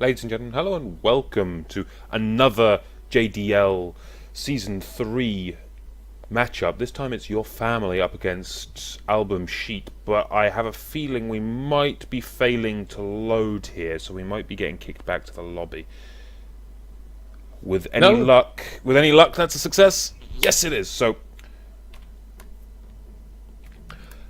Ladies and gentlemen, hello and welcome to another JDL Season 3 matchup. This time it's your family up against AlbumSheet, but I have a feeling we might be failing to load here, so we might be getting kicked back to the lobby. With any luck, that's a success. Yes, it is. So,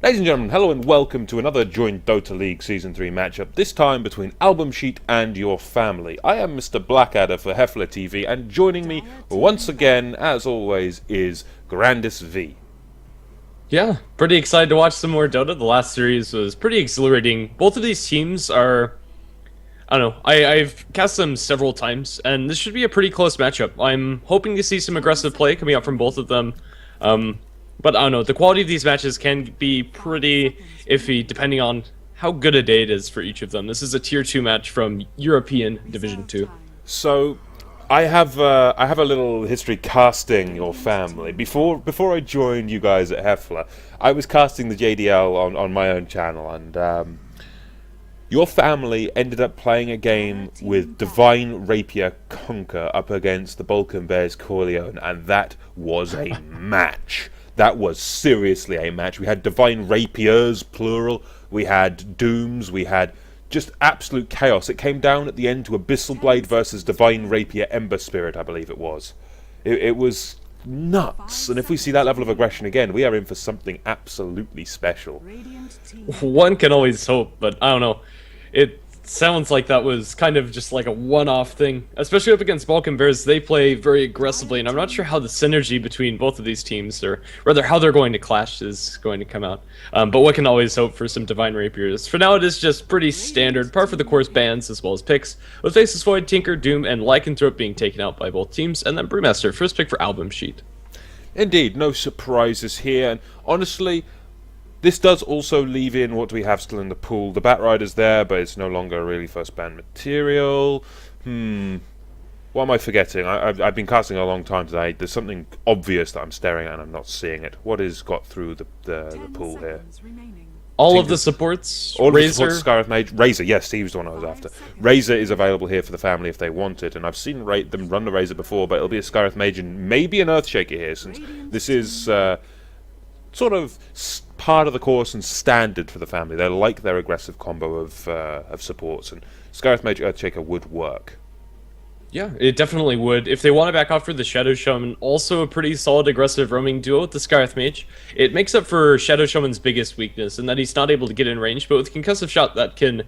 ladies and gentlemen, hello and welcome to another joint Dota League Season 3 matchup, this time between AlbumSheet and your family. I am Mr. Blackadder for HeflaTV, and joining me once again, as always, is Grandis V. Yeah, pretty excited to watch some more Dota. The last series was pretty exhilarating. Both of these teams are, I don't know, I've cast them several times, and this should be a pretty close matchup. I'm hoping to see some aggressive play coming out from both of them. But I don't know, the quality of these matches can be pretty iffy depending on how good a day it is for each of them. This is a Tier 2 match from European Division 2. So, I have a little history casting your family. Before I joined you guys at Hefla, I was casting the JDL on my own channel, and your family ended up playing a game with Divine Rapier Conquer up against the Balkan Bears Corleone, and that was a match. That was seriously a match. We had Divine Rapiers, plural. We had Dooms. We had just absolute chaos. It came down at the end to Abyssal Blade versus Divine Rapier Ember Spirit, I believe it was. It was nuts. And if we see that level of aggression again, we are in for something absolutely special. One can always hope, but I don't know. It sounds like that was kind of just like a one-off thing, especially up against Balkan Bears. They play very aggressively, and I'm not sure how the synergy between both of these teams, or rather how they're going to clash, is going to come out. But one can always hope for some Divine Rapiers. For now, it is just pretty standard, par for the course bans as well as picks, with Faceless Void, Tinker, Doom, and Lycanthrope being taken out by both teams, and then Brewmaster, first pick for AlbumSheet. Indeed, no surprises here, and honestly, this does also leave in what we have still in the pool. The Batrider's there, but it's no longer really first ban material. What am I forgetting? I've been casting a long time today. There's something obvious that I'm staring at and I'm not seeing it. What has got through the pool here? All of the supports, all Razor. Of the supports, Scarif Mage. Razor, yes, he was the one I was after. Razor is available here for the family if they want it, and I've seen them run the Razor before, but it'll be a Scarif Mage and maybe an Earthshaker here, since this is sort of part of the course and standard for the family. They like their aggressive combo of supports, and Scarif Mage Earthshaker would work. Yeah, it definitely would. If they want to back off for the Shadow Shaman, also a pretty solid aggressive roaming duo with the Scarif Mage. It makes up for Shadow Shaman's biggest weakness, in that he's not able to get in range, but with Concussive Shot that can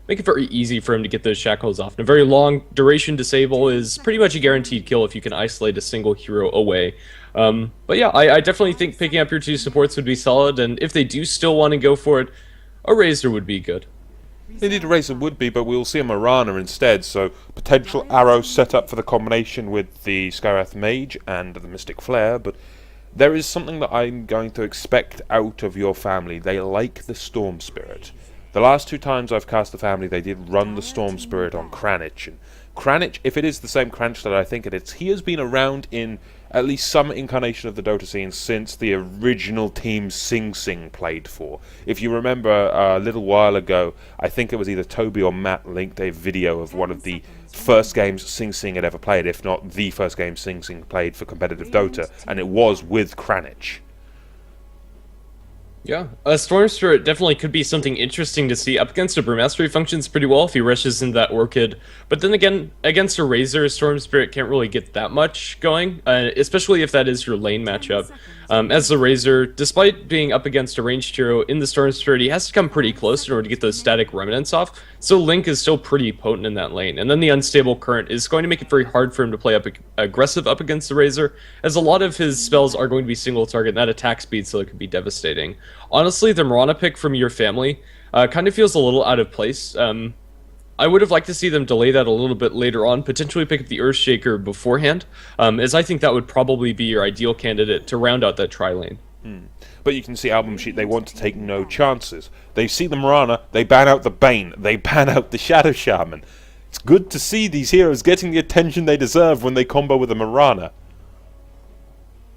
make it very easy for him to get those shackles off. And a very long duration disable is pretty much a guaranteed kill if you can isolate a single hero away. But yeah, I definitely think picking up your two supports would be solid, and if they do still want to go for it, a Razor would be good. Indeed, a Razor would be, but we'll see a Marana instead, so potential arrow set up for the combination with the Scarif Mage and the Mystic Flare, but there is something that I'm going to expect out of your family. They like the Storm Spirit. The last two times I've cast the family, they did run the Storm Spirit on Kranich, and Kranich, if it is the same Kranich that I think it is, he has been around in at least some incarnation of the Dota scene since the original team Sing Sing played for. If you remember a little while ago, I think it was either Toby or Matt linked a video of one of the first games Sing Sing had ever played, if not the first game Sing Sing played for competitive Dota, and it was with Kranich. Yeah, a Storm Spirit definitely could be something interesting to see. Up against a Brewmaster, he functions pretty well if he rushes into that Orchid. But then again, against a Razor, Storm Spirit can't really get that much going, especially if that is your lane matchup. As the Razor, despite being up against a ranged hero in the Storm Spirit, he has to come pretty close in order to get those static remnants off, so Link is still pretty potent in that lane. And then the Unstable Current is going to make it very hard for him to play aggressive up against the Razor, as a lot of his spells are going to be single target, and that attack speed, so it could be devastating. Honestly, the Marana pick from your family kind of feels a little out of place. I would have liked to see them delay that a little bit later on, potentially pick up the Earthshaker beforehand, as I think that would probably be your ideal candidate to round out that tri-lane. But you can see AlbumSheet, they want to take no chances. They see the Marana, they ban out the Bane, they ban out the Shadow Shaman. It's good to see these heroes getting the attention they deserve when they combo with a Marana.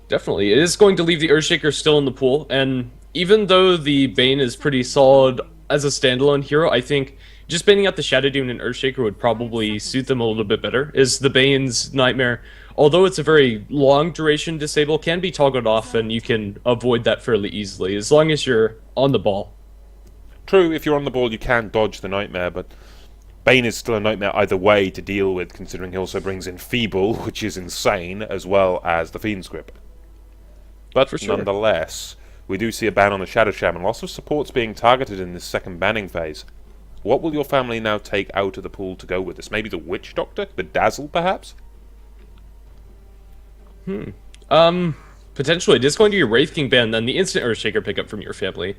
Definitely. It is going to leave the Earthshaker still in the pool, and even though the Bane is pretty solid as a standalone hero, I think just banning out the Shadow Demon and Earthshaker would probably suit them a little bit better, is the Bane's Nightmare, although it's a very long duration disable, can be toggled off, and you can avoid that fairly easily, as long as you're on the ball. True, if you're on the ball you can dodge the Nightmare, but Bane is still a nightmare either way to deal with, considering he also brings in Feeble, which is insane, as well as the Fiend's Grip. But nonetheless, we do see a ban on the Shadow Shaman, lots of supports being targeted in this second banning phase. What will your family now take out of the pool to go with this? Maybe the Witch Doctor? The Dazzle, perhaps? Potentially. It is going to be a Wraith King ban, then the instant Earthshaker pickup from your family.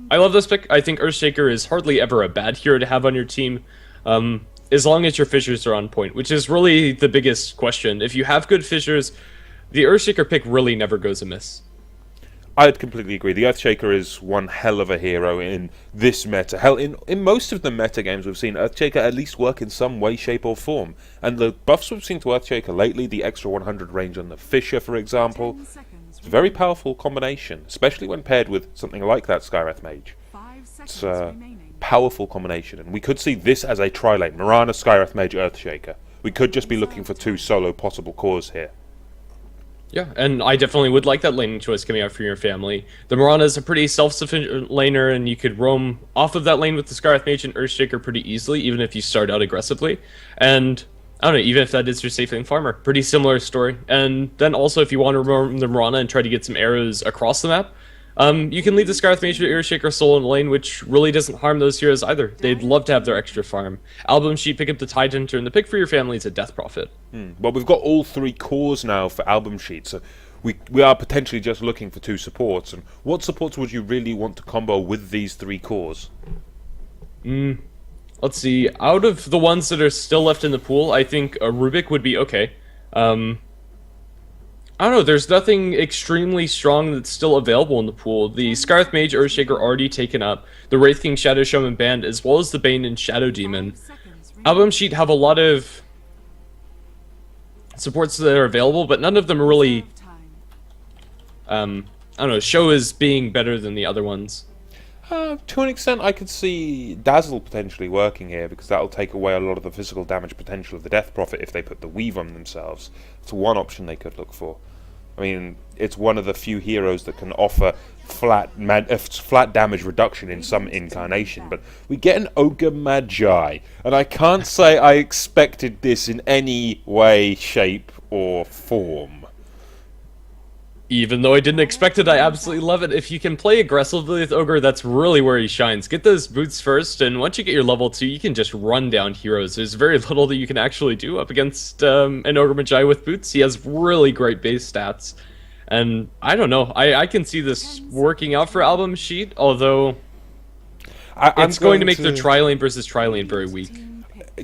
I love this pick. I think Earthshaker is hardly ever a bad hero to have on your team, as long as your fissures are on point, which is really the biggest question. If you have good fissures, the Earthshaker pick really never goes amiss. I'd completely agree. The Earthshaker is one hell of a hero in this meta. Hell, in most of the meta games we've seen Earthshaker at least work in some way, shape or form. And the buffs we've seen to Earthshaker lately, the extra 100 range on the Fissure, for example, it's a very powerful combination, especially when paired with something like that Skywrath Mage. It's a powerful combination, and we could see this as a tri-lane. Mirana, Skywrath Mage, Earthshaker. We could just be looking for 2 solo possible cores here. Yeah, and I definitely would like that laning choice coming out for your family. The Mirana is a pretty self-sufficient laner, and you could roam off of that lane with the Skywrath Mage and Earthshaker pretty easily, even if you start out aggressively. And, I don't know, even if that is your safe lane farmer. Pretty similar story. And then also, if you want to roam the Mirana and try to get some arrows across the map, you can leave the Skywrath Mage with Earthshaker solo in the lane, which really doesn't harm those heroes either. They'd love to have their extra farm. AlbumSheet, pick up the Tidehunter, and the pick for your family is a Death Prophet. Well, we've got all 3 cores now for AlbumSheet, so we are potentially just looking for 2 supports. And what supports would you really want to combo with these 3 cores? Let's see. Out of the ones that are still left in the pool, I think a Rubik would be okay. I don't know, there's nothing extremely strong that's still available in the pool. The Skywrath Mage, Earthshaker already taken up, the Wraith King, Shadow Shaman banned, as well as the Bane and Shadow Demon. AlbumSheet have a lot of supports that are available, but none of them are really, I don't know, show as being better than the other ones. To an extent, I could see Dazzle potentially working here, because that'll take away a lot of the physical damage potential of the Death Prophet if they put the Weave on themselves. It's one option they could look for. I mean, it's one of the few heroes that can offer flat damage reduction in some incarnation, but we get an Ogre Magi, and I can't say I expected this in any way, shape, or form. Even though I didn't expect it, I absolutely love it. If you can play aggressively with Ogre, that's really where he shines. Get those boots first, and once you get your level 2, you can just run down heroes. There's very little that you can actually do up against an Ogre Magi with boots. He has really great base stats. And I don't know, I can see this working out for AlbumSheet, although it's going to make their tri-lane versus tri-lane very weak.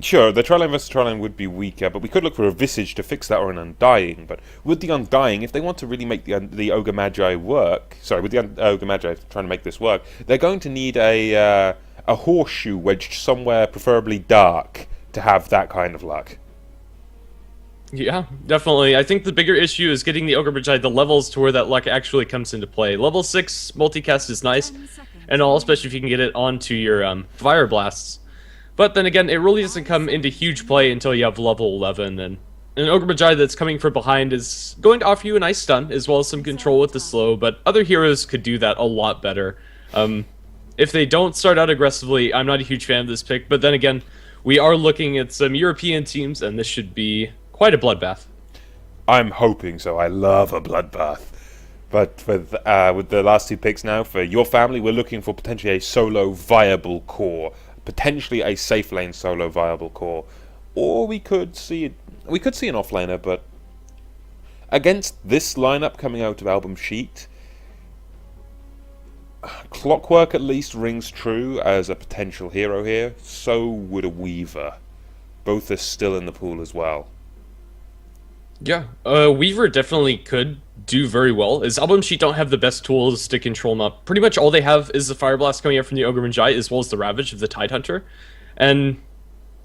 Sure, the tri-lane versus tri-lane would be weaker, but we could look for a Visage to fix that, or an Undying. But with the Undying, if they want to really make the Ogre Magi work, with the Ogre Magi trying to make this work, they're going to need a horseshoe wedged somewhere, preferably dark, to have that kind of luck. Yeah, definitely. I think the bigger issue is getting the Ogre Magi the levels to where that luck actually comes into play. Level 6 multicast is nice, and all, especially if you can get it onto your Fire Blasts. But then again, it really doesn't come into huge play until you have level 11, and an Ogre Magi that's coming from behind is going to offer you a nice stun, as well as some control with the slow, but other heroes could do that a lot better. If they don't start out aggressively, I'm not a huge fan of this pick, but then again, we are looking at some European teams, and this should be quite a bloodbath. I'm hoping so. I love a bloodbath. But with the last 2 picks now, for your family, we're looking for potentially a solo viable core. Potentially a safe lane solo viable core, or we could see an offlaner. But against this lineup coming out of AlbumSheet, Clockwork at least rings true as a potential hero here. So would a Weaver. Both are still in the pool as well. Yeah, Weaver definitely could do very well, as AlbumSheet don't have the best tools to control him up. Pretty much all they have is the Fire Blast coming out from the Ogre Magi, as well as the Ravage of the Tidehunter. And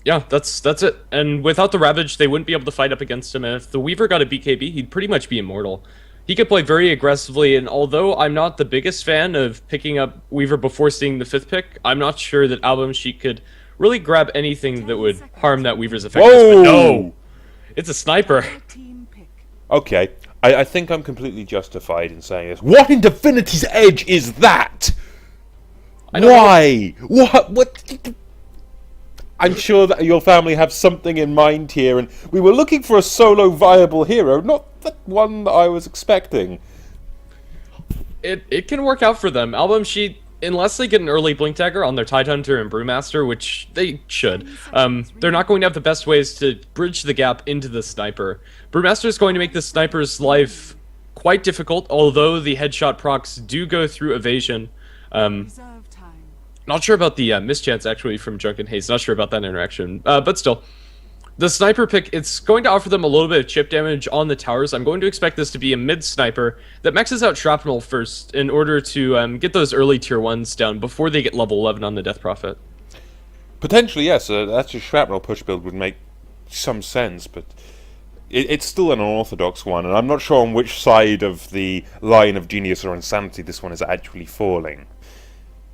yeah, that's it. And without the Ravage, they wouldn't be able to fight up against him. And if the Weaver got a BKB, he'd pretty much be immortal. He could play very aggressively, and although I'm not the biggest fan of picking up Weaver before seeing the 5th pick, I'm not sure that AlbumSheet could really grab anything that would harm that Weaver's effectiveness. Whoa! But no! It's a sniper. Okay, I think I'm completely justified in saying this. What in Divinity's Edge is that? Why? What? I'm sure that your family have something in mind here, and we were looking for a solo viable hero, not the one that I was expecting. It can work out for them. AlbumSheet, unless they get an early Blink Dagger on their Tidehunter and Brewmaster, which they should, they're not going to have the best ways to bridge the gap into the Sniper. Brewmaster is going to make the Sniper's life quite difficult, although the headshot procs do go through evasion. Not sure about the mischance, actually, from Drunken Haze. Not sure about that interaction. But still, the Sniper pick, it's going to offer them a little bit of chip damage on the towers. I'm going to expect this to be a mid-sniper that maxes out Shrapnel first in order to get those early tier 1s down before they get level 11 on the Death Prophet. Potentially, yes. That's a Shrapnel push build would make some sense, but it's still an unorthodox one, and I'm not sure on which side of the line of genius or insanity this one is actually falling.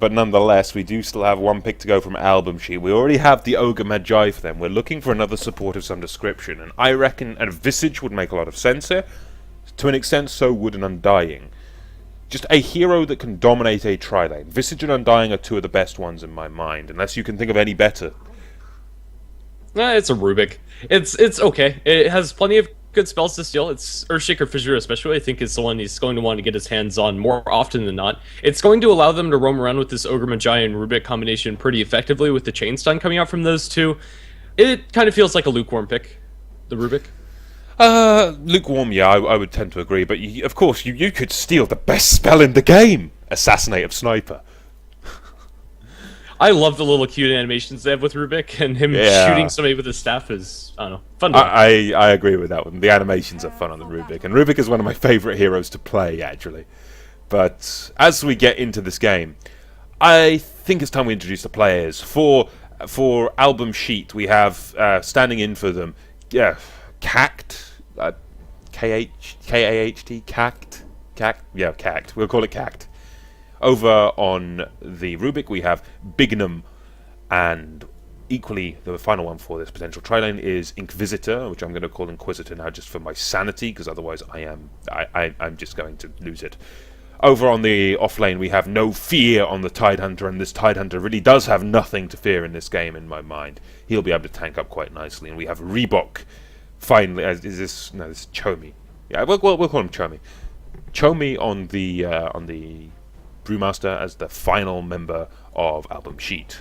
But nonetheless, we do still have one pick to go from AlbumSheet. We already have the Ogre Magi for them. We're looking for another support of some description, and I reckon a Visage would make a lot of sense here. To an extent, so would an Undying. Just a hero that can dominate a tri-lane. Visage and Undying are two of the best ones in my mind, unless you can think of any better. It's a Rubik. It's okay. It has plenty of good spells to steal. It's Earthshaker Fissure especially, I think, is the one he's going to want to get his hands on more often than not. It's going to allow them to roam around with this Ogre Magi and Rubik combination pretty effectively with the Chain Stun coming out from those two. It kind of feels like a lukewarm pick, the Rubik. Lukewarm, yeah, I would tend to agree, but of course, you could steal the best spell in the game! Assassinate of Sniper. I love the little cute animations they have with Rubik, and him shooting somebody with his staff is, I don't know, fun. I agree with that one. The animations are fun on the Rubik, and Rubik is one of my favourite heroes to play, actually. But as we get into this game, I think it's time we introduce the players. For AlbumSheet, we have, standing in for them, Cact, K-A-H-T, Cact, yeah, Cact, we'll call it Cact. Over on the Rubik, we have Bignum, and equally, the final one for this potential tri-lane is Inquisitor, which I'm going to call Inquisitor now just for my sanity, because otherwise I'm just going to lose it. Over on the off-lane, we have No Fear on the Tidehunter, and this Tidehunter really does have nothing to fear in this game, in my mind. He'll be able to tank up quite nicely, and we have Reebok, finally, this is Chomi. Yeah, we'll call him Chomi. Chomi on the Brewmaster as the final member of AlbumSheet.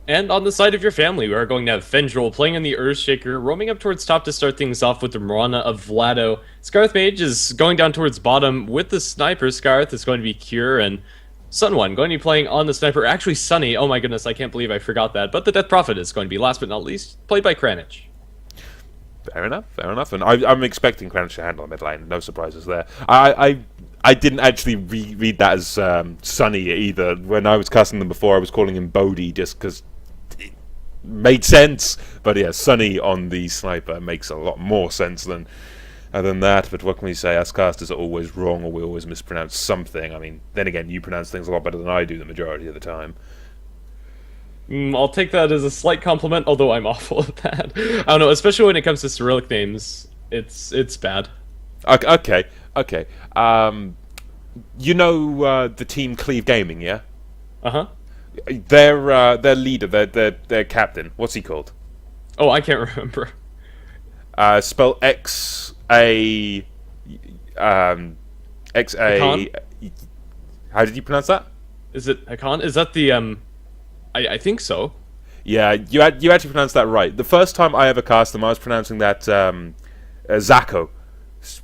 And on the side of your family, we are going to have Fendril playing on the Earthshaker, roaming up towards top to start things off with the Mirana of Vlado. Scarth Mage is going down towards bottom with the Sniper. Scarth is going to be Cure, and Sun1 going to be playing on the Sniper. Actually, Sunny, oh my goodness, I can't believe I forgot that. But the Death Prophet is going to be, last but not least, played by Kranich. Fair enough. And I'm expecting Kranich to handle a mid lane. No surprises there. I didn't actually read that as Sunny either. When I was casting them before, I was calling him Bodhi just because it made sense. But yeah, Sunny on the Sniper makes a lot more sense than that. But what can we say? Us casters are always wrong, or we always mispronounce something. I mean, then again, you pronounce things a lot better than I do the majority of the time. I'll take that as a slight compliment, although I'm awful at that. I don't know, especially when it comes to Cyrillic names. It's bad. Okay. You know the team Cleve Gaming, yeah? Uh-huh. Their leader, their captain, what's he called? Oh, I can't remember. Spell X-A... X-A... Hakan? How did you pronounce that? Is it Hakan? Is that the, I think so. Yeah, you actually pronounced that right. The first time I ever cast them, I was pronouncing that, Zako.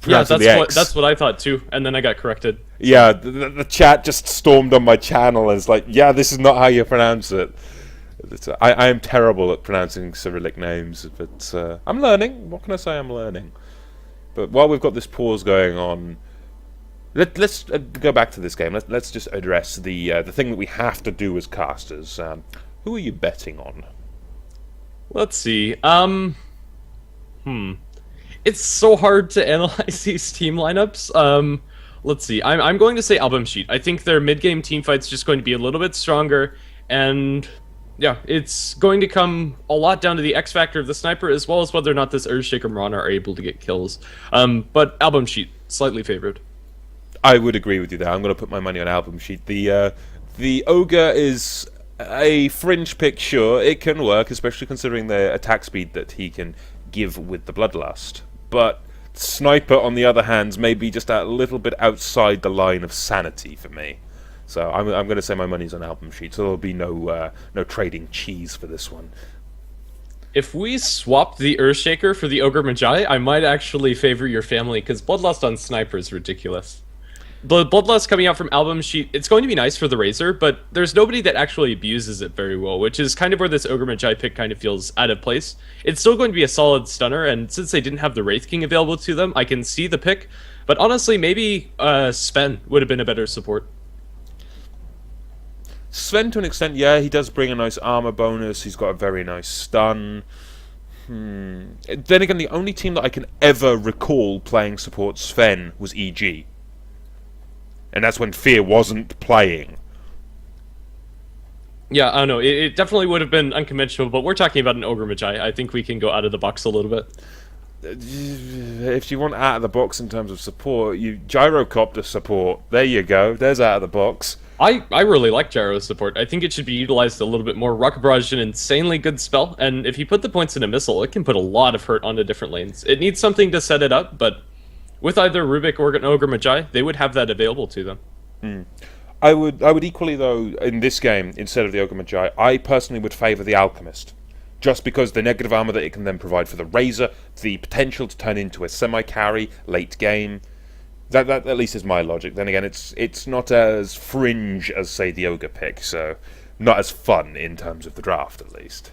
Yeah, that's what I thought too, and then I got corrected. Yeah, the chat just stormed on my channel and it's like, yeah, this is not how you pronounce it. I am terrible at pronouncing Cyrillic names, but I'm learning. What can I say? I'm learning. But while we've got this pause going on, let's go back to this game. Let's just address the thing that we have to do as casters. Who are you betting on? Let's see. It's so hard to analyze these team lineups. Let's see. I'm going to say AlbumSheet. I think their mid-game team fight's just going to be a little bit stronger, and yeah, it's going to come a lot down to the X factor of the sniper, as well as whether or not this Earthshaker Marana are able to get kills. But AlbumSheet, slightly favored. I would agree with you there. I'm going to put my money on AlbumSheet. The Ogre is a fringe pick, sure. It can work, especially considering the attack speed that he can give with the Bloodlust. But Sniper, on the other hand, may be just a little bit outside the line of sanity for me. So I'm going to say my money's on AlbumSheet, so there'll be no trading cheese for this one. If we swapped the Earthshaker for the Ogre Magi, I might actually favor your family, because Bloodlust on Sniper is ridiculous. The Bloodlust coming out from AlbumSheet, it's going to be nice for the Razor, but there's nobody that actually abuses it very well, which is kind of where this Ogre Magi pick kind of feels out of place. It's still going to be a solid stunner, and since they didn't have the Wraith King available to them, I can see the pick, but honestly, maybe Sven would have been a better support. Sven, to an extent, yeah, he does bring a nice armor bonus. He's got a very nice stun. Then again, the only team that I can ever recall playing support Sven was EG. And that's when Fear wasn't playing. Yeah, I don't know. It definitely would have been unconventional, but we're talking about an Ogre Magi. I think we can go out of the box a little bit. If you want out of the box in terms of support, you Gyrocopter support. There you go. There's out of the box. I really like Gyro support. I think it should be utilized a little bit more. Rocket Barrage is an insanely good spell, and if you put the points in a missile, it can put a lot of hurt onto different lanes. It needs something to set it up, but with either Rubik or an Ogre Magi, they would have that available to them. I would equally, though, in this game, instead of the Ogre Magi, I personally would favour the Alchemist. Just because the negative armor that it can then provide for the Razor, the potential to turn into a semi-carry late game. That at least is my logic. Then again, it's not as fringe as, say, the Ogre pick, so not as fun in terms of the draft, at least.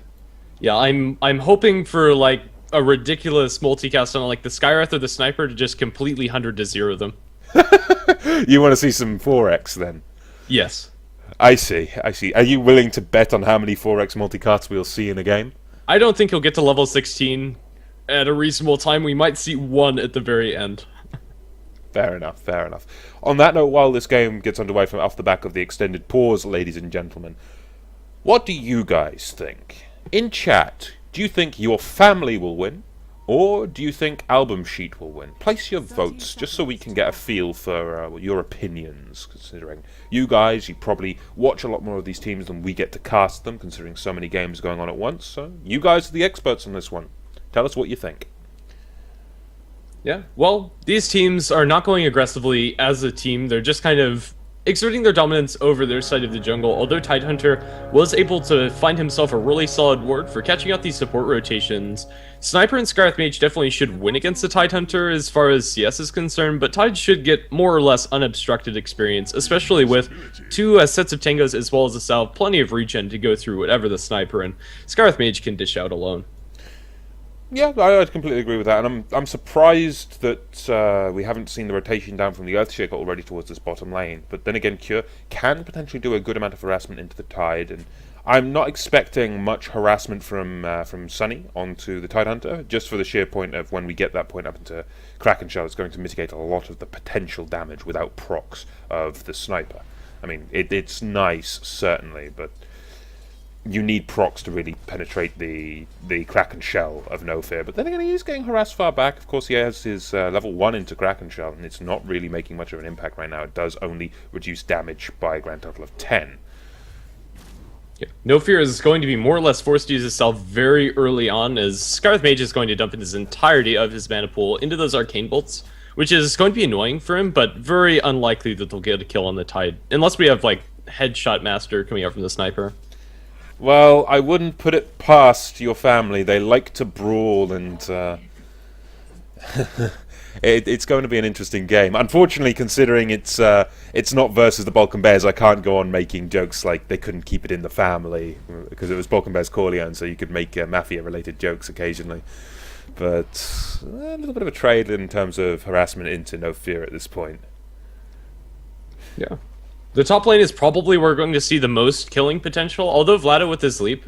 Yeah, I'm hoping for like a ridiculous multicast on like the Skywrath or the Sniper to just completely 100-0 them. You want to see some 4x then? Yes. I see. Are you willing to bet on how many 4x multicasts we'll see in a game? I don't think he'll get to level 16 at a reasonable time. We might see one at the very end. Fair enough. On that note, while this game gets underway from off the back of the extended pause, ladies and gentlemen, what do you guys think? In chat, do you think your family will win? Or do you think AlbumSheet will win? Place your votes, just so we can get a feel for your opinions, considering you guys, you probably watch a lot more of these teams than we get to cast them, considering so many games going on at once, so you guys are the experts on this one. Tell us what you think. Yeah, well, these teams are not going aggressively as a team. They're just kind of exerting their dominance over their side of the jungle, although Tidehunter was able to find himself a really solid ward for catching out these support rotations. Sniper and Skywrath Mage definitely should win against the Tidehunter as far as CS is concerned, but Tide should get more or less unobstructed experience, especially with two sets of Tangos as well as a Salve, plenty of regen to go through whatever the Sniper and Skywrath Mage can dish out alone. Yeah, I'd completely agree with that, and I'm surprised that we haven't seen the rotation down from the Earthshaker already towards this bottom lane. But then again, Cure can potentially do a good amount of harassment into the Tide, and I'm not expecting much harassment from Sunny onto the Tidehunter, just for the sheer point of when we get that point up into Kraken Shell, it's going to mitigate a lot of the potential damage without procs of the Sniper. I mean, it's nice, certainly, but you need procs to really penetrate the Kraken Shell of No Fear. But then again, he is getting harassed far back. Of course, he has his level 1 into Kraken Shell, and it's not really making much of an impact right now. It does only reduce damage by a grand total of 10. Yeah. No Fear is going to be more or less forced to use itself very early on, as Skywrath Mage is going to dump in his entirety of his mana pool into those Arcane Bolts, which is going to be annoying for him, but very unlikely that they'll get a kill on the Tide, unless we have, like, Headshot Master coming out from the Sniper. Well, I wouldn't put it past your family. They like to brawl, and it's going to be an interesting game. Unfortunately, considering it's not versus the Balkan Bears, I can't go on making jokes like they couldn't keep it in the family, because it was Balkan Bears Corleone, so you could make mafia-related jokes occasionally. But a little bit of a trade in terms of harassment into No Fear at this point. Yeah. The top lane is probably where we're going to see the most killing potential, although Vlado with his leap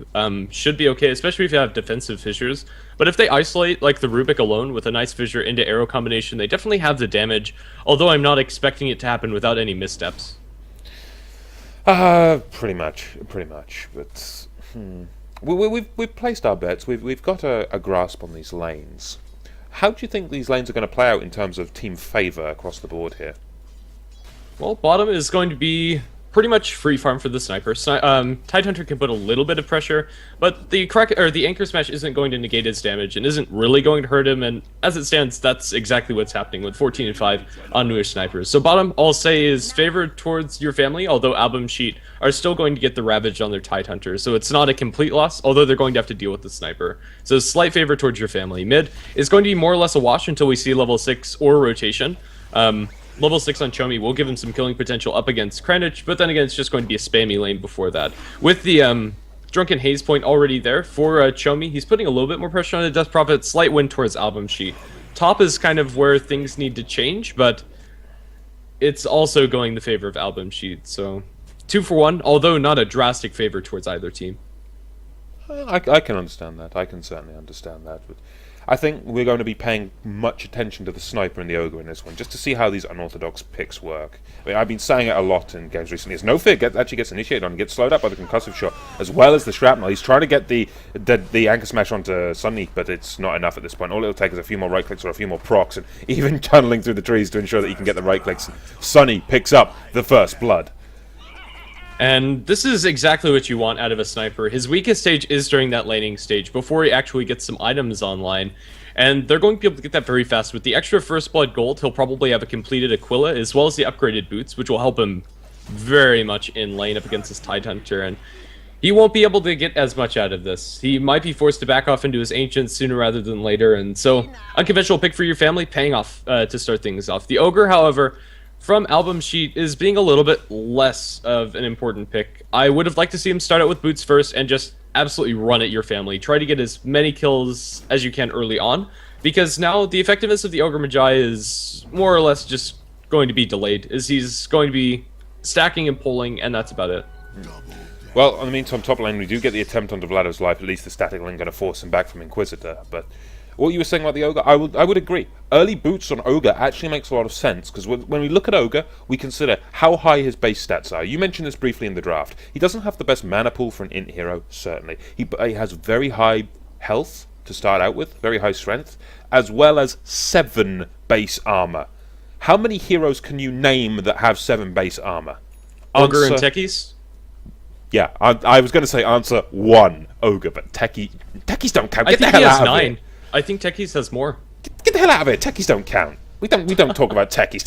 should be okay, especially if you have defensive fissures. But if they isolate, like the Rubik alone, with a nice fissure into arrow combination, they definitely have the damage, although I'm not expecting it to happen without any missteps. Pretty much. But we've placed our bets. We've got a grasp on these lanes. How do you think these lanes are going to play out in terms of team favor across the board here? Well, bottom is going to be pretty much free farm for the sniper. Tidehunter can put a little bit of pressure, but the anchor smash isn't going to negate his damage and isn't really going to hurt him. And as it stands, that's exactly what's happening with 14 and 5 on newer snipers. So bottom, I'll say, is favored towards your family, although AlbumSheet are still going to get the Ravage on their Tidehunter. So it's not a complete loss, although they're going to have to deal with the sniper. So slight favor towards your family. Mid is going to be more or less a wash until we see level 6 or rotation. Level 6 on Chomi will give him some killing potential up against Kranich, but then again, it's just going to be a spammy lane before that. With the Drunken Haze point already there for Chomi, he's putting a little bit more pressure on the Death Prophet, slight win towards AlbumSheet. Top is kind of where things need to change, but it's also going the favor of AlbumSheet, so 2 for 1, although not a drastic favor towards either team. I can understand that. I can certainly understand that. But I think we're going to be paying much attention to the sniper and the ogre in this one, just to see how these unorthodox picks work. I mean, I've been saying it a lot in games recently. As No Fear actually gets initiated on and gets slowed up by the concussive shot, as well as the shrapnel. He's trying to get the anchor smash onto Sunny, but it's not enough at this point. All it'll take is a few more right clicks or a few more procs, and even tunneling through the trees to ensure that he can get the right clicks. Sunny picks up the first blood. And this is exactly what you want out of a sniper. His weakest stage is during that laning stage, before he actually gets some items online. And they're going to be able to get that very fast. With the extra First Blood gold, he'll probably have a completed Aquila, as well as the upgraded boots, which will help him very much in lane up against his Tidehunter. And he won't be able to get as much out of this. He might be forced to back off into his Ancients sooner rather than later. And so, unconventional pick for your family, paying off to start things off. The Ogre, however, from AlbumSheet is being a little bit less of an important pick. I would have liked to see him start out with boots first and just absolutely run at your family. Try to get as many kills as you can early on, because now the effectiveness of the Ogre Magi is more or less just going to be delayed, as he's going to be stacking and pulling, and that's about it. Well, in the meantime, top lane, we do get the attempt onto Vlado's life. At least the static lane going to force him back from Inquisitor, but what you were saying about the Ogre, I would agree. Early boots on Ogre actually makes a lot of sense, because when we look at Ogre, we consider how high his base stats are. You mentioned this briefly in the draft. He doesn't have the best mana pool for an int hero, certainly. He has very high health to start out with, very high strength, as well as 7 base armor. How many heroes can you name that have 7 base armor? Ogre and Techies? Yeah, I was going to say answer 1 Ogre, but Techies don't count. Get the hell out of 9. Here. I think Techies has more. Get the hell out of here! Techies don't count. We don't talk about Techies.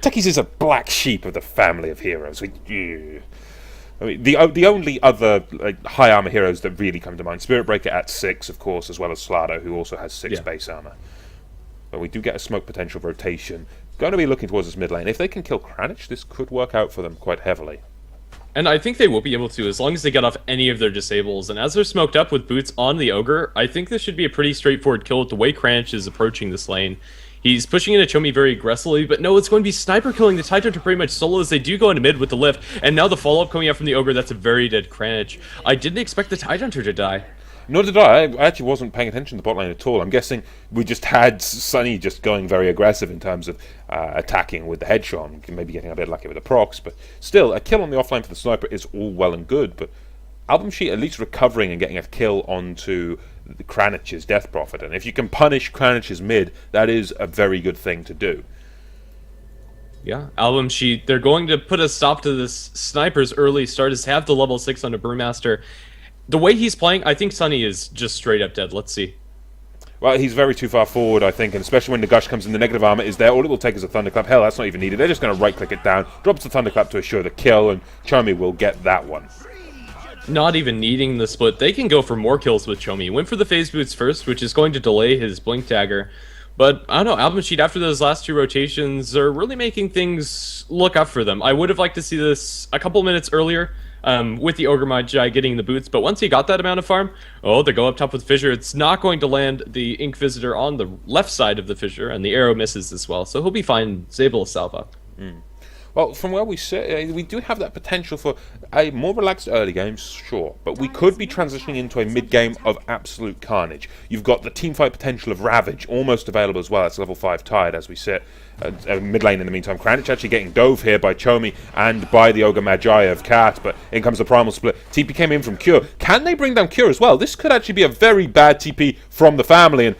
Techies is a black sheep of the family of heroes. I mean, the only other high armor heroes that really come to mind: Spirit Breaker at 6, of course, as well as Slado, who also has 6 base armor. But we do get a smoke potential rotation. Going to be looking towards this mid lane. If they can kill Kranich, this could work out for them quite heavily. And I think they will be able to, as long as they get off any of their disables. And as they're smoked up with boots on the Ogre, I think this should be a pretty straightforward kill with the way Kranich is approaching this lane. He's pushing into Chomi very aggressively, but no, it's going to be Sniper killing the Tidehunter pretty much solo as they do go into mid with the lift. And now the follow-up coming out from the Ogre, that's a very dead Kranich. I didn't expect the Tidehunter to die. Nor did I. I actually wasn't paying attention to the bot lane at all. I'm guessing we just had Sunny just going very aggressive in terms of attacking with the headshot, maybe getting a bit lucky with the procs, but still, a kill on the offlane for the sniper is all well and good, but AlbumSheet at least recovering and getting a kill onto the Kranich's Death Prophet, and if you can punish Kranich's mid, that is a very good thing to do. Yeah, AlbumSheet, they're going to put a stop to this sniper's early start, as have the level 6 on a Brewmaster. The way he's playing, I think Sunny is just straight up dead. Let's see. Well, he's very too far forward, I think, and especially when the Gush comes in, the negative armor is there. All it will take is a Thunderclap. Hell, that's not even needed. They're just going to right-click it down, drops the Thunderclap to assure the kill, and Chomi will get that one. Not even needing the split. They can go for more kills with Chomi. Went for the phase boots first, which is going to delay his Blink Dagger. But, I don't know, AlbumSheet, after those last 2 rotations, are really making things look up for them. I would have liked to see this a couple minutes earlier, with the Ogre Magi getting the boots, but once he got that amount of farm, they go up top with Fissure. It's not going to land the Ink Visitor on the left side of the Fissure, and the arrow misses as well, so he'll be fine. Zabel Salva. Well, from where we sit, we do have that potential for a more relaxed early game, sure, but we could be transitioning into a mid-game of absolute carnage. You've got the teamfight potential of Ravage almost available as well. It's level 5 tied as we sit. Mid lane in the meantime. Kranich actually getting dove here by Chomi and by the Ogre Magi of Cat, but in comes the Primal Split. TP came in from Cure. Can they bring down Cure as well? This could actually be a very bad TP from the family, and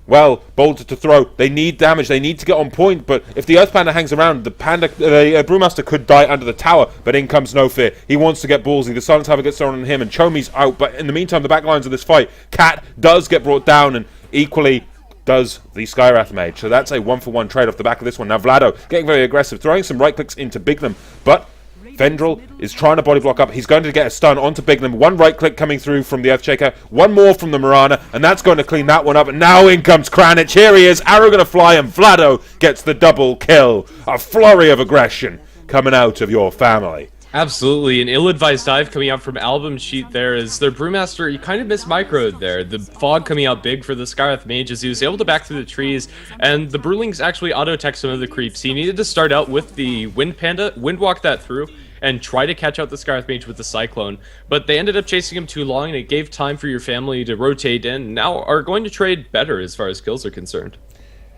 well, Boulder to throw. They need damage. They need to get on point. But if the Earth Panda hangs around, the Brewmaster could die under the tower. But in comes No Fear. He wants to get ballsy. The Silent Tower gets thrown on him, and Chomi's out. But in the meantime, the backlines of this fight, Cat does get brought down, and equally does the Skywrath Mage. So that's a 1-for-1 trade off the back of this one. Now Vlado getting very aggressive, throwing some right clicks into Bignum, but Vendril is trying to body block up. He's going to get a stun onto Bignum. One right click coming through from the Earthshaker. One more from the Mirana, and that's going to clean that one up. And now in comes Kranich. Here he is. Arrow going to fly, and Vlado gets the double kill. A flurry of aggression coming out of your family. Absolutely, an ill-advised dive coming out from AlbumSheet there is their Brewmaster. He kind of mismicroed there. The fog coming out big for the Skywrath Mage as he was able to back through the trees, and the Brewlings actually auto-tech some of the creeps. He needed to start out with the Wind Panda, Windwalk that through, and try to catch out the Skywrath Mage with the Cyclone. But they ended up chasing him too long, and it gave time for your family to rotate in, and now are going to trade better as far as kills are concerned.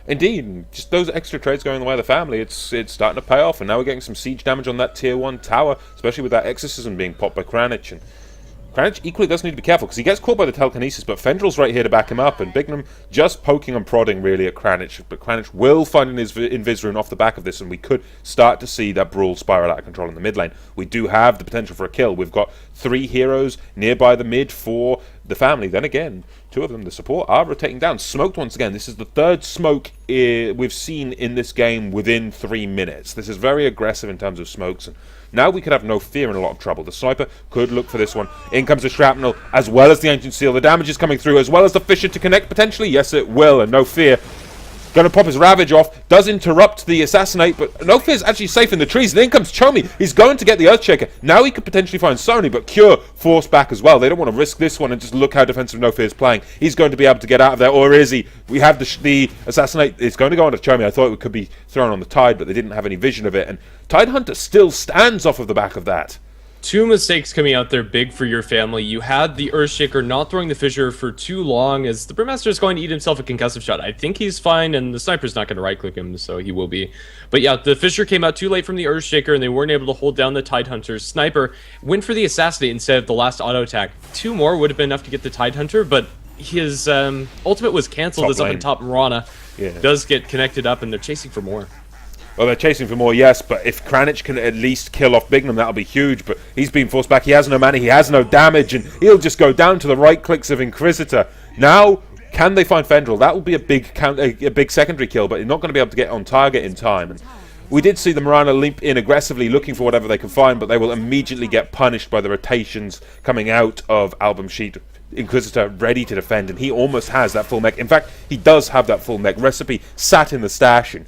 Indeed, just those extra trades going the way of the family, it's starting to pay off, and now we're getting some siege damage on that tier 1 tower, especially with that exorcism being popped by Kranich. And Kranich equally does need to be careful, because he gets caught by the telekinesis, but Fendrill's right here to back him up, and Bignum just poking and prodding really at Kranich, but Kranich will find an Invis rune off the back of this, and we could start to see that brawl spiral out of control in the mid lane. We do have the potential for a kill. We've got 3 heroes nearby the mid for the family. Then again, 2 of them, the support, are rotating down. Smoked once again. This is the 3rd smoke we've seen in this game within 3 minutes. This is very aggressive in terms of smokes, and now we could have No Fear in a lot of trouble. The Sniper could look for this one. In comes the Shrapnel, as well as the Ancient Seal. The damage is coming through, as well as the Fissure to connect potentially. Yes, it will, and No Fear going to pop his Ravage off, does interrupt the Assassinate, but No Fear's actually safe in the trees. And in comes Chomi. He's going to get the Earthshaker. Now he could potentially find Sony, but Cure forced back as well. They don't want to risk this one, and just look how defensive No Fear's playing. He's going to be able to get out of there, or is he? We have the Assassinate. It's going to go onto Chomi. I thought it could be thrown on the Tide, but they didn't have any vision of it, and Tidehunter still stands off of the back of that. 2 mistakes coming out there big for your family. You had the Earthshaker not throwing the Fissure for too long, as the Brewmaster is going to eat himself a concussive shot. I think he's fine, and the Sniper's not going to right-click him, so he will be. But yeah, the Fissure came out too late from the Earthshaker, and they weren't able to hold down the Tidehunter. Sniper went for the Assassinate instead of the last auto-attack. 2 more would have been enough to get the Tidehunter, but his ultimate was cancelled as up in top Mirana. Does get connected up, and they're chasing for more. Well, they're chasing for more, yes, but if Kranich can at least kill off Bignum, that'll be huge, but he's being forced back. He has no mana, he has no damage, and he'll just go down to the right clicks of Inquisitor. Now, can they find Fendril? That will be a big secondary kill, but they're not going to be able to get on target in time. And we did see the Mirana leap in aggressively, looking for whatever they can find, but they will immediately get punished by the rotations coming out of AlbumSheet. Inquisitor ready to defend, and he almost has that full mech. In fact, he does have that full mech recipe sat in the stash, and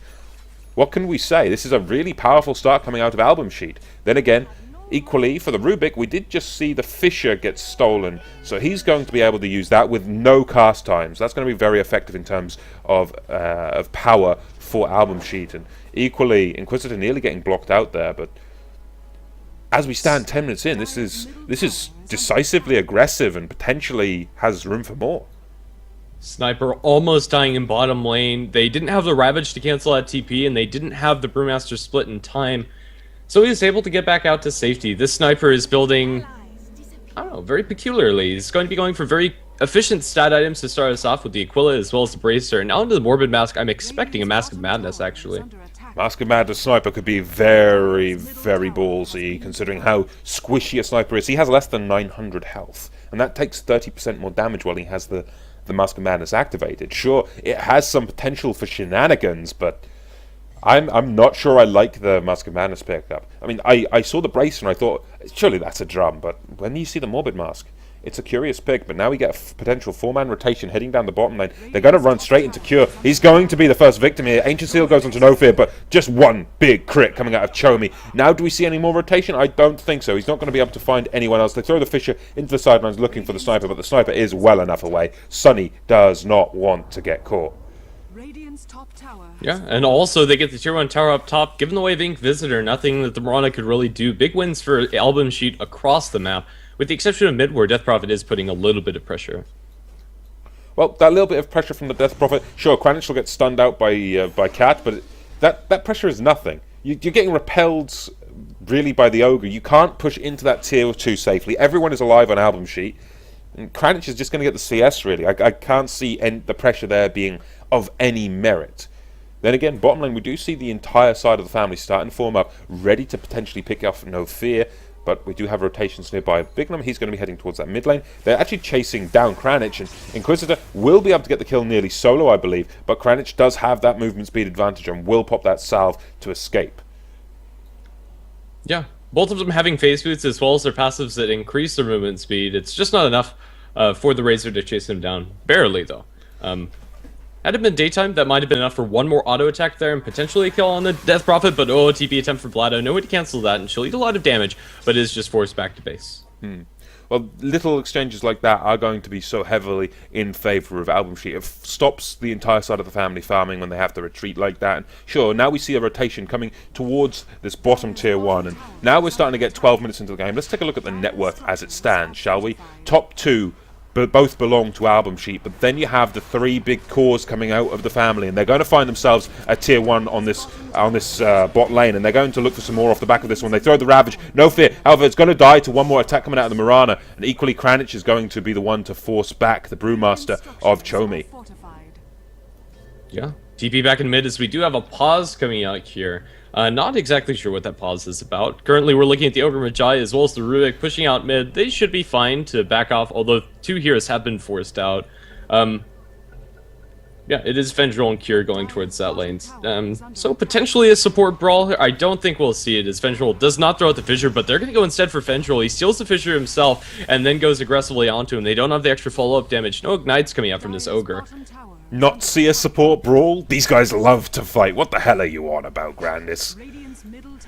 what can we say? This is a really powerful start coming out of AlbumSheet. Then again, equally, for the Rubik, we did just see the Fissure get stolen, so he's going to be able to use that with no cast times. That's going to be very effective in terms of power for AlbumSheet. And equally, Inquisitor nearly getting blocked out there, but as we stand 10 minutes in, this is decisively aggressive and potentially has room for more. Sniper almost dying in bottom lane. They didn't have the Ravage to cancel that TP, and they didn't have the Brewmaster split in time. So he was able to get back out to safety. This Sniper is building, I don't know, very peculiarly. He's going to be going for very efficient stat items to start us off with the Aquila as well as the Bracer. And now into the Morbid Mask, I'm expecting a Mask of Madness, actually. Mask of Madness Sniper could be very, very ballsy, considering how squishy a Sniper is. He has less than 900 health, and that takes 30% more damage while he has the Mask of Madness activated. Sure, it has some potential for shenanigans, but I'm not sure I like the Mask of Madness pickup. I mean, I saw the Brace and I thought, surely that's a drum, but when you see the Morbid Mask, it's a curious pick, but now we get a potential 4-man rotation heading down the bottom lane. They're going to run straight into Cure. He's going to be the first victim here. Ancient Seal goes on to No Fear, but just one big crit coming out of Chomi. Now, do we see any more rotation? I don't think so. He's not going to be able to find anyone else. They throw the Fissure into the sidelines looking for the Sniper, but the Sniper is well enough away. Sunny does not want to get caught. Radiant's top tower. Yeah, and also they get the tier 1 tower up top. Given the way of Ink Visitor, nothing that the Mirana could really do. Big wins for AlbumSheet across the map, with the exception of mid, where Death Prophet is putting a little bit of pressure. Well, that little bit of pressure from the Death Prophet, sure, Kranich will get stunned out by Cat, but that pressure is nothing. You're getting repelled really by the Ogre. You can't push into that tier 2 safely. Everyone is alive on AlbumSheet, and Kranich is just going to get the CS, really. I can't see the pressure there being of any merit. Then again, bottom lane, we do see the entire side of the family starting to form up, ready to potentially pick off No Fear, but we do have rotations nearby. Bignum, he's going to be heading towards that mid lane. They're actually chasing down Kranich, and Inquisitor will be able to get the kill nearly solo, I believe, but Kranich does have that movement speed advantage and will pop that salve to escape. Yeah, both of them having phase boots as well as their passives that increase their movement speed. It's just not enough for the Razor to chase him down. Barely, though. Had it been daytime, that might have been enough for one more auto attack there and potentially a kill on the Death Prophet, but TP attempt for Vlado. No way to cancel that, and she'll eat a lot of damage, but is just forced back to base. Well, little exchanges like that are going to be so heavily in favour of AlbumSheet. It stops the entire side of the family farming when they have to retreat like that. And sure, now we see a rotation coming towards this bottom tier 1. And now we're starting to get 12 minutes into the game. Let's take a look at the net worth as it stands, shall we? Top 2 both belong to AlbumSheet, but then you have the 3 big cores coming out of the family, and they're going to find themselves a tier 1 on this bot lane, and they're going to look for some more off the back of this one. They throw the Ravage, No Fear, however, it's going to die to one more attack coming out of the Mirana, and equally Kranich is going to be the one to force back the Brewmaster of Chomi. Yeah, TP back in mid as we do have a pause coming out here. Not exactly sure what that pause is about. Currently, we're looking at the Ogre Magi as well as the Rubik pushing out mid. They should be fine to back off, although 2 heroes have been forced out. Yeah, it is Fendril and Cure going towards that lane. So potentially a support brawl. I don't think we'll see it as Fendril does not throw out the fissure, but they're going to go instead for Fendril. He steals the fissure himself and then goes aggressively onto him. They don't have the extra follow-up damage. No ignites coming out from this Ogre. Not see a support brawl? These guys love to fight. What the hell are you on about, Grandis?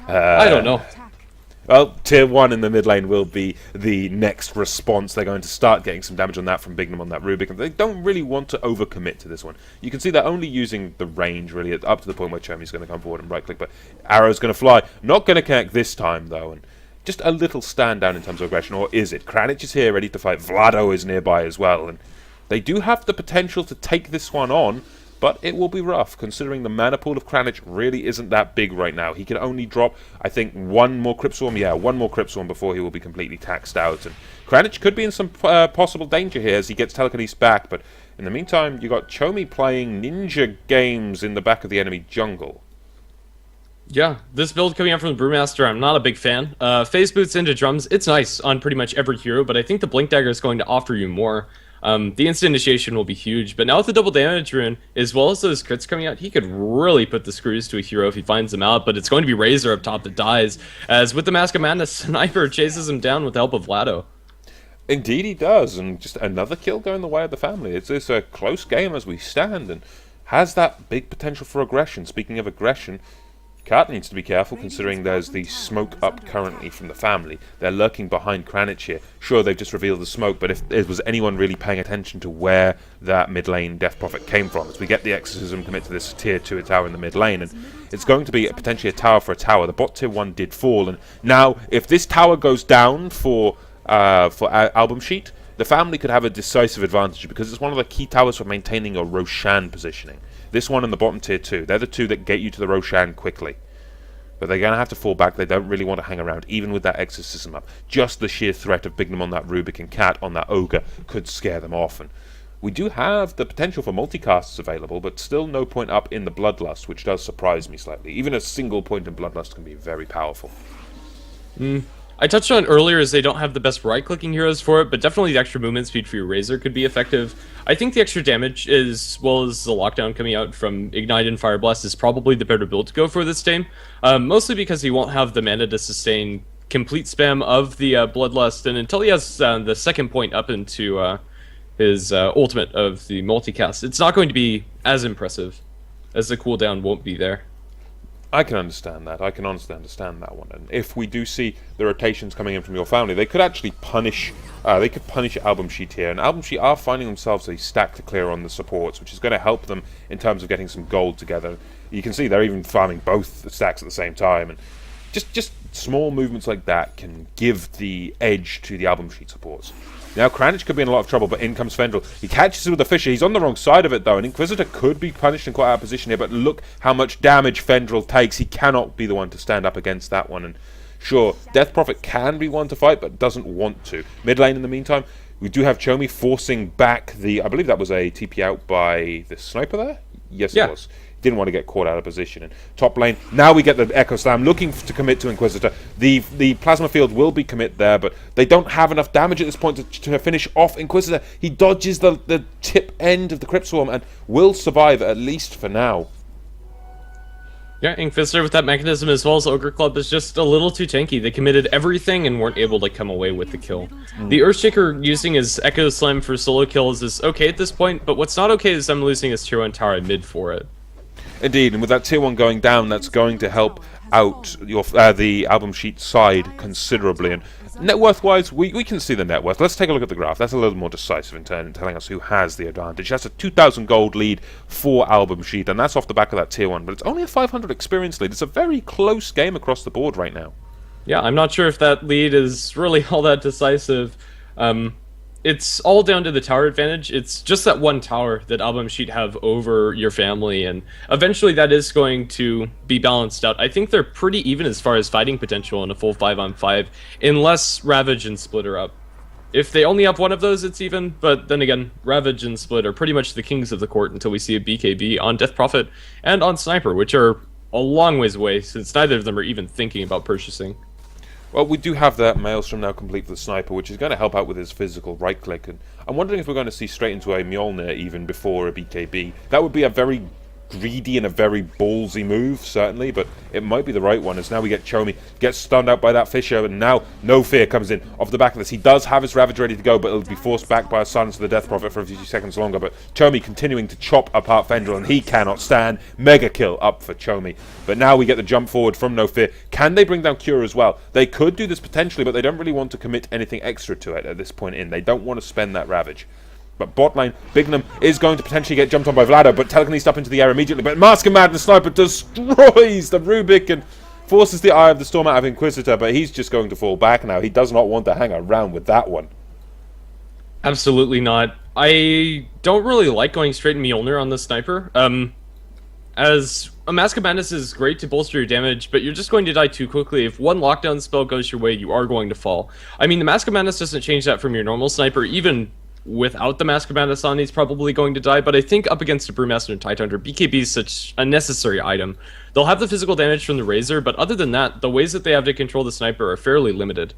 I don't know. Well, tier 1 in the mid lane will be the next response. They're going to start getting some damage on that from Bignum on that Rubik, and they don't really want to overcommit to this one. You can see they're only using the range, really, up to the point where Chomi's going to come forward and right-click, but Arrow's going to fly. Not going to connect this time, though, and just a little stand down in terms of aggression, or is it? Kranich is here, ready to fight. Vlado is nearby as well, and they do have the potential to take this one on, but it will be rough, considering the mana pool of Kranich really isn't that big right now. He can only drop, I think, one more Crypt Swarm. Yeah, one more Crypt Swarm before he will be completely taxed out. And Kranich could be in some possible danger here as he gets telekinesis back, but in the meantime, you got Chomi playing ninja games in the back of the enemy jungle. Yeah, this build coming out from the Brewmaster, I'm not a big fan. Phase boots into drums, it's nice on pretty much every hero, but I think the Blink Dagger is going to offer you more. The instant initiation will be huge, but now with the double damage rune, as well as those crits coming out, he could really put the screws to a hero if he finds them out, but it's going to be Razor up top that dies, as with the Mask of Madness, Sniper chases him down with the help of Vlado. Indeed he does, and just another kill going the way of the family. It's a close game as we stand, and has that big potential for aggression. Speaking of aggression, Cat needs to be careful considering there's the smoke up currently from the family. They're lurking behind Kranich here. Sure, they've just revealed the smoke, but if there was anyone really paying attention to where that mid lane Death Prophet came from, as we get the Exorcism commit to this tier 2 tower in the mid lane, and it's going to be potentially a tower for a tower. The bot tier 1 did fall, and now if this tower goes down for AlbumSheet, the family could have a decisive advantage because it's one of the key towers for maintaining your Roshan positioning. This one and the bottom tier 2, they're the two that get you to the Roshan quickly. But they're going to have to fall back. They don't really want to hang around, even with that Exorcism up. Just the sheer threat of Bignum on that Rubik and Cat on that Ogre could scare them off. And we do have the potential for multicasts available, but still no point up in the Bloodlust, which does surprise me slightly. Even a single point in Bloodlust can be very powerful. I touched on it earlier as they don't have the best right-clicking heroes for it, but definitely the extra movement speed for your Razor could be effective. I think the extra damage, as well as the lockdown coming out from Ignite and Fire Blast, is probably the better build to go for this game. Mostly because he won't have the mana to sustain complete spam of the Bloodlust, and until he has the second point up into his ultimate of the multicast, it's not going to be as impressive, as the cooldown won't be there. I can understand that. I can honestly understand that one. And if we do see the rotations coming in from your family, they could actually punish. They could punish AlbumSheet here, and AlbumSheet are finding themselves a stack to clear on the supports, which is going to help them in terms of getting some gold together. You can see they're even farming both the stacks at the same time, and just small movements like that can give the edge to the AlbumSheet supports. Now Kranich could be in a lot of trouble, but in comes Fendrel. He catches it with the Fisher. He's on the wrong side of it, though, and Inquisitor could be punished and quite out of position here, but look how much damage Fendrel takes. He cannot be the one to stand up against that one, and sure, Death Prophet can be one to fight, but doesn't want to. Mid lane, in the meantime, we do have Chomi forcing back the... I believe that was a TP out by the sniper there? Yes, yeah. It was. Didn't want to get caught out of position. And top lane, now we get the Echo Slam, looking to commit to Inquisitor. The Plasma Field will be commit there, but they don't have enough damage at this point to finish off Inquisitor. He dodges the tip end of the Crypt Swarm and will survive, at least for now. Yeah, Inquisitor with that mechanism as well as Ogre Club is just a little too tanky. They committed everything and weren't able to come away with the kill. The Earthshaker using his Echo Slam for solo kills is okay at this point, but what's not okay is them losing his tier 1 tower mid for it. Indeed, and with that tier 1 going down, that's going to help out your the AlbumSheet side considerably. And net worth-wise, we can see the net worth. Let's take a look at the graph. That's a little more decisive in telling us who has the advantage. That's a 2,000 gold lead for AlbumSheet, and that's off the back of that tier 1. But it's only a 500 experience lead. It's a very close game across the board right now. Yeah, I'm not sure if that lead is really all that decisive. It's all down to the tower advantage. It's just that one tower that AlbumSheet have over your family, and eventually that is going to be balanced out. I think they're pretty even as far as fighting potential in a full 5-on-5, unless Ravage and Split are up. If they only have one of those, it's even, but then again, Ravage and Split are pretty much the kings of the court until we see a BKB on Death Prophet and on Sniper, which are a long ways away, since neither of them are even thinking about purchasing. Well, we do have that Maelstrom now complete for the Sniper, which is going to help out with his physical right-click, and I'm wondering if we're going to see straight into a Mjolnir even before a BKB. That would be a very greedy and a very ballsy move, certainly, but it might be the right one, as now we get Chomi, gets stunned out by that Fisher, and now No Fear comes in off the back of this. He does have his Ravage ready to go, but it'll be forced back by a silence to the Death Prophet for a few seconds longer, but Chomi continuing to chop apart Fendrel, and he cannot stand. Mega kill up for Chomi. But now we get the jump forward from No Fear. Can they bring down Cure as well? They could do this potentially, but they don't really want to commit anything extra to it at this point in. They don't want to spend that Ravage. But bot lane, Bignum is going to potentially get jumped on by Vlado, but telekinesis up into the air immediately. But Mask of Madness Sniper destroys the Rubik and forces the Eye of the Storm out of Inquisitor, but he's just going to fall back now. He does not want to hang around with that one. Absolutely not. I don't really like going straight Mjolnir on the Sniper. As a Mask of Madness is great to bolster your damage, but you're just going to die too quickly. If one lockdown spell goes your way, you are going to fall. I mean, the Mask of Madness doesn't change that from your normal Sniper, even without the Mask of Madness on, he's probably going to die, but I think up against a Brewmaster and Tidehunter, BKB is such a necessary item. They'll have the physical damage from the Razor, but other than that, the ways that they have to control the Sniper are fairly limited.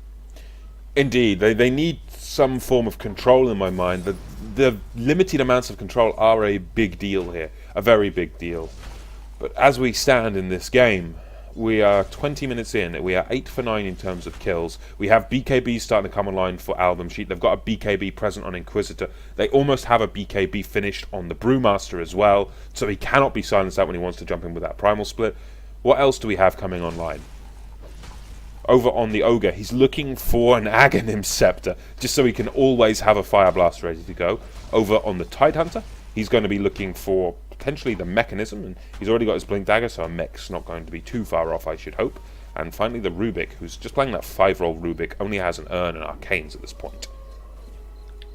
Indeed, they need some form of control in my mind. The limited amounts of control are a big deal here, a very big deal. But as we stand in this game, we are 20 minutes in. We are 8 for 9 in terms of kills. We have BKBs starting to come online for AlbumSheet. They've got a BKB present on Inquisitor. They almost have a BKB finished on the Brewmaster as well, so he cannot be silenced out when he wants to jump in with that Primal Split. What else do we have coming online? Over on the Ogre, he's looking for an Aghanim Scepter, just so he can always have a Fire Blast ready to go. Over on the Tidehunter, he's going to be looking for potentially the Mechanism, and he's already got his Blink Dagger, so a mech's not going to be too far off, I should hope. And finally the Rubik, who's just playing that 5-roll Rubik, only has an Urn and Arcanes at this point.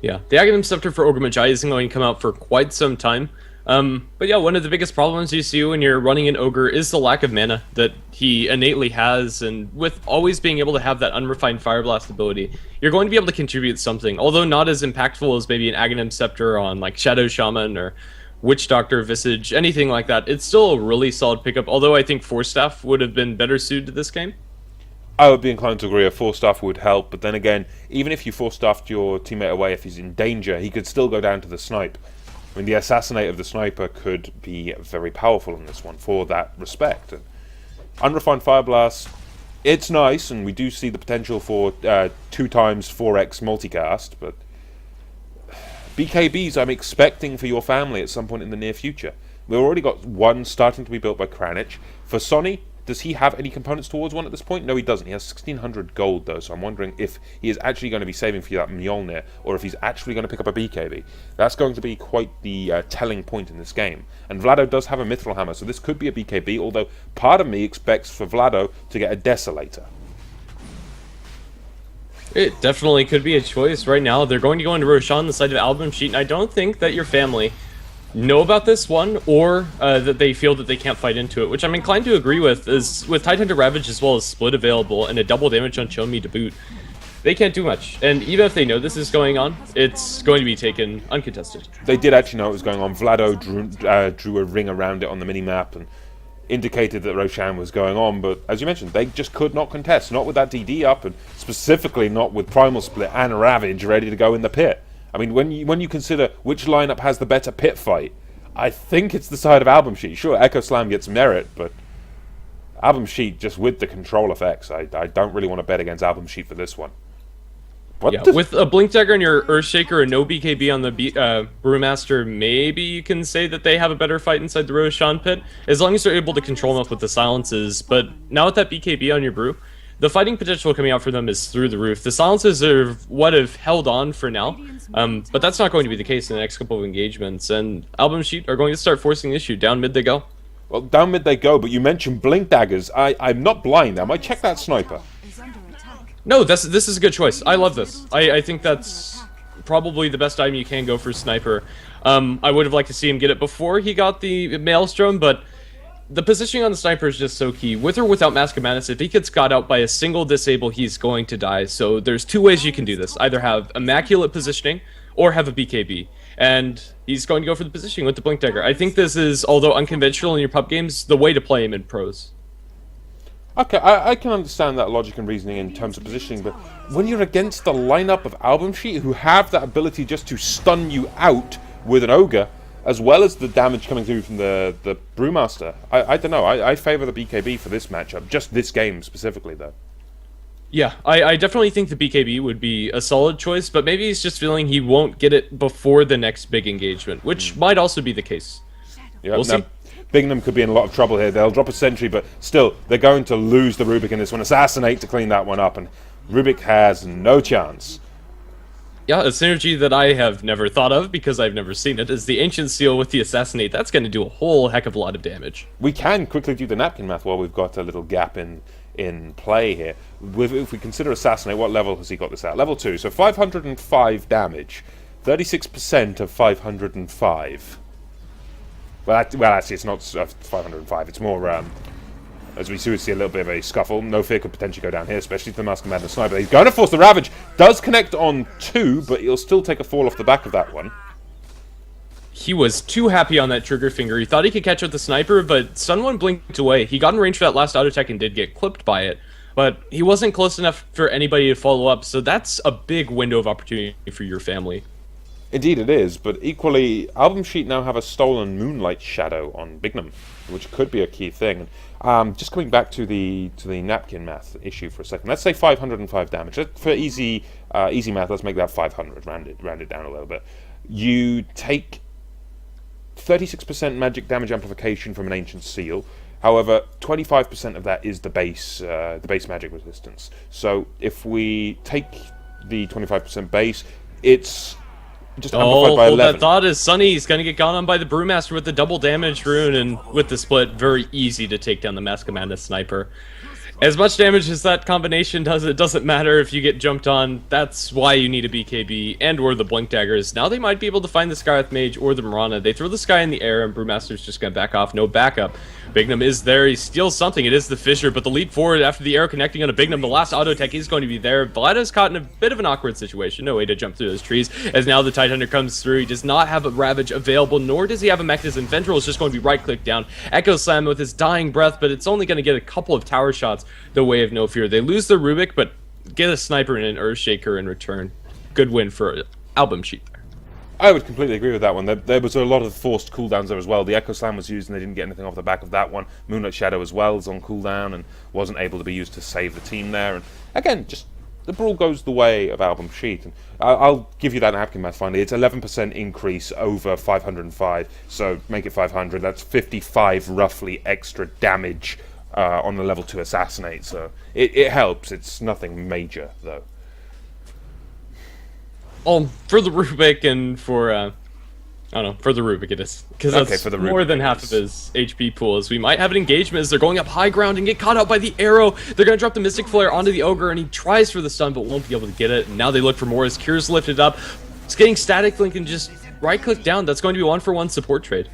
Yeah, the Aghanim Scepter for Ogre Magi isn't going to come out for quite some time. But yeah, one of the biggest problems you see when you're running an Ogre is the lack of mana that he innately has, and with always being able to have that unrefined Fire Blast ability, you're going to be able to contribute something, although not as impactful as maybe an Aghanim Scepter on like Shadow Shaman or Witch Doctor, Visage, anything like that. It's still a really solid pickup, although I think Force Staff would have been better suited to this game. I would be inclined to agree a Force Staff would help, but then again, even if you Force Staffed your teammate away, if he's in danger, he could still go down to the Snipe. I mean, the Assassinate of the Sniper could be very powerful in this one for that respect. And Unrefined Fire Blast, it's nice, and we do see the potential for 2 times 4x multicast, but BKBs I'm expecting for your family at some point in the near future. We've already got one starting to be built by Kranich. For Sonny, does he have any components towards one at this point? No, he doesn't. He has 1,600 gold, though, so I'm wondering if he is actually going to be saving for that Mjolnir, or if he's actually going to pick up a BKB. That's going to be quite the telling point in this game. And Vlado does have a Mithril Hammer, so this could be a BKB, although part of me expects for Vlado to get a Desolator. It definitely could be a choice right now. They're going to go into Roshan, the side of AlbumSheet, and I don't think that your family know about this one, or that they feel that they can't fight into it, which I'm inclined to agree with, is with Tidehunter Ravage as well as Split available, and a double damage on Show Me to boot, they can't do much. And even if they know this is going on, it's going to be taken uncontested. They did actually know it was going on. Vlado drew a ring around it on the minimap and indicated that Roshan was going on, but as you mentioned, they just could not contest, not with that DD up, and specifically not with Primal Split and Ravage ready to go in the pit. I mean, when you consider which lineup has the better pit fight, I think it's the side of AlbumSheet. Sure, Echo Slam gets merit, but AlbumSheet, just with the control effects, I don't really want to bet against AlbumSheet for this one. With a Blink Dagger and your Earthshaker and no BKB on the Brewmaster, maybe you can say that they have a better fight inside the Roshan pit, as long as they're able to control enough with the silences. But now with that BKB on your Brew, the fighting potential coming out for them is through the roof. The silences are what have held on for now, but that's not going to be the case in the next couple of engagements, and AlbumSheet are going to start forcing the issue. Down mid they go. Well, down mid they go, but you mentioned Blink Daggers. I'm not blind. I might check that Sniper. No, this is a good choice. I love this. I think that's probably the best item you can go for Sniper. I would have liked to see him get it before he got the Maelstrom, but the positioning on the Sniper is just so key. With or without Mask of Madness, if he gets got out by a single disable, he's going to die. So there's two ways you can do this. Either have immaculate positioning, or have a BKB. And he's going to go for the positioning with the Blink Dagger. I think this is, although unconventional in your pub games, the way to play him in pros. Okay, I can understand that logic and reasoning in terms of positioning, but when you're against the lineup of AlbumSheet who have that ability just to stun you out with an Ogre, as well as the damage coming through from the Brewmaster, I don't know, I favour the BKB for this matchup, just this game specifically though. Yeah, I definitely think the BKB would be a solid choice, but maybe he's just feeling he won't get it before the next big engagement, which might also be the case. Yeah, we'll see. Bignum could be in a lot of trouble here. They'll drop a sentry, but still, they're going to lose the Rubik in this one. Assassinate to clean that one up, and Rubik has no chance. Yeah, a synergy that I have never thought of because I've never seen it is the Ancient Seal with the Assassinate. That's going to do a whole heck of a lot of damage. We can quickly do the napkin math while we've got a little gap in play here. If we consider Assassinate, what level has he got this at? Level 2, so 505 damage. 36% of 505. Well, actually, it's not 505. It's more, as we see a little bit of a scuffle. No Fear could potentially go down here, especially to the Mask of Madness Sniper. He's going to force the Ravage. Does connect on 2, but he'll still take a fall off the back of that one. He was too happy on that trigger finger. He thought he could catch up the Sniper, but Sun 1 blinked away. He got in range for that last auto attack and did get clipped by it, but he wasn't close enough for anybody to follow up, so that's a big window of opportunity for your family. Indeed it is, but equally, AlbumSheet now have a stolen Moonlight Shadow on Bignum, which could be a key thing. Just coming back to the napkin math issue for a second. Let's say 505 damage. For easy math, let's make that 500. Round it down a little bit. You take 36% magic damage amplification from an Ancient Seal. However, 25% of that is the base magic resistance. So if we take the 25% base, it's just amplified by 11. That thought is Sunny's going to get gone on by the Brewmaster with the double damage rune, and with the split, very easy to take down the Mask of Madness Sniper. As much damage as that combination does, it doesn't matter if you get jumped on. That's why you need a BKB and or the Blink Daggers. Now they might be able to find the Skywrath Mage or the Mirana. They throw the Sky in the air, and Brewmaster's just going to back off. No backup. Bignum is there. He steals something. It is the Fissure, but the leap forward after the arrow connecting on a Bignum, the last auto attack is going to be there. Vlada's caught in a bit of an awkward situation. No way to jump through those trees, as now the Tidehunter comes through. He does not have a Ravage available, nor does he have a Mechanism. Ventral is just going to be right-clicked down. Echo Slam with his dying breath, but it's only going to get a couple of tower shots the way of no fear. They lose their Rubik, but get a Sniper and an Earthshaker in return. Good win for AlbumSheet. I would completely agree with that one. There was a lot of forced cooldowns there as well. The Echo Slam was used and they didn't get anything off the back of that one. Moonlight Shadow as well is on cooldown and wasn't able to be used to save the team there. And again, just the brawl goes the way of AlbumSheet. And I'll give you that napkin math finally. It's 11% increase over 505, so make it 500. That's 55 roughly extra damage on the level 2 assassinate, so it helps. It's nothing major, though. For the Rubik and for, I don't know, for the Rubik it is. Because that's for the more Rubik than half of his HP pool, as we might have an engagement as they're going up high ground and get caught out by the arrow. They're going to drop the Mystic Flare onto the Ogre, and he tries for the stun, but won't be able to get it. And now they look for more as Cure's lifted up. It's getting Static Link and just right-click down. That's going to be 1-for-1 support trade.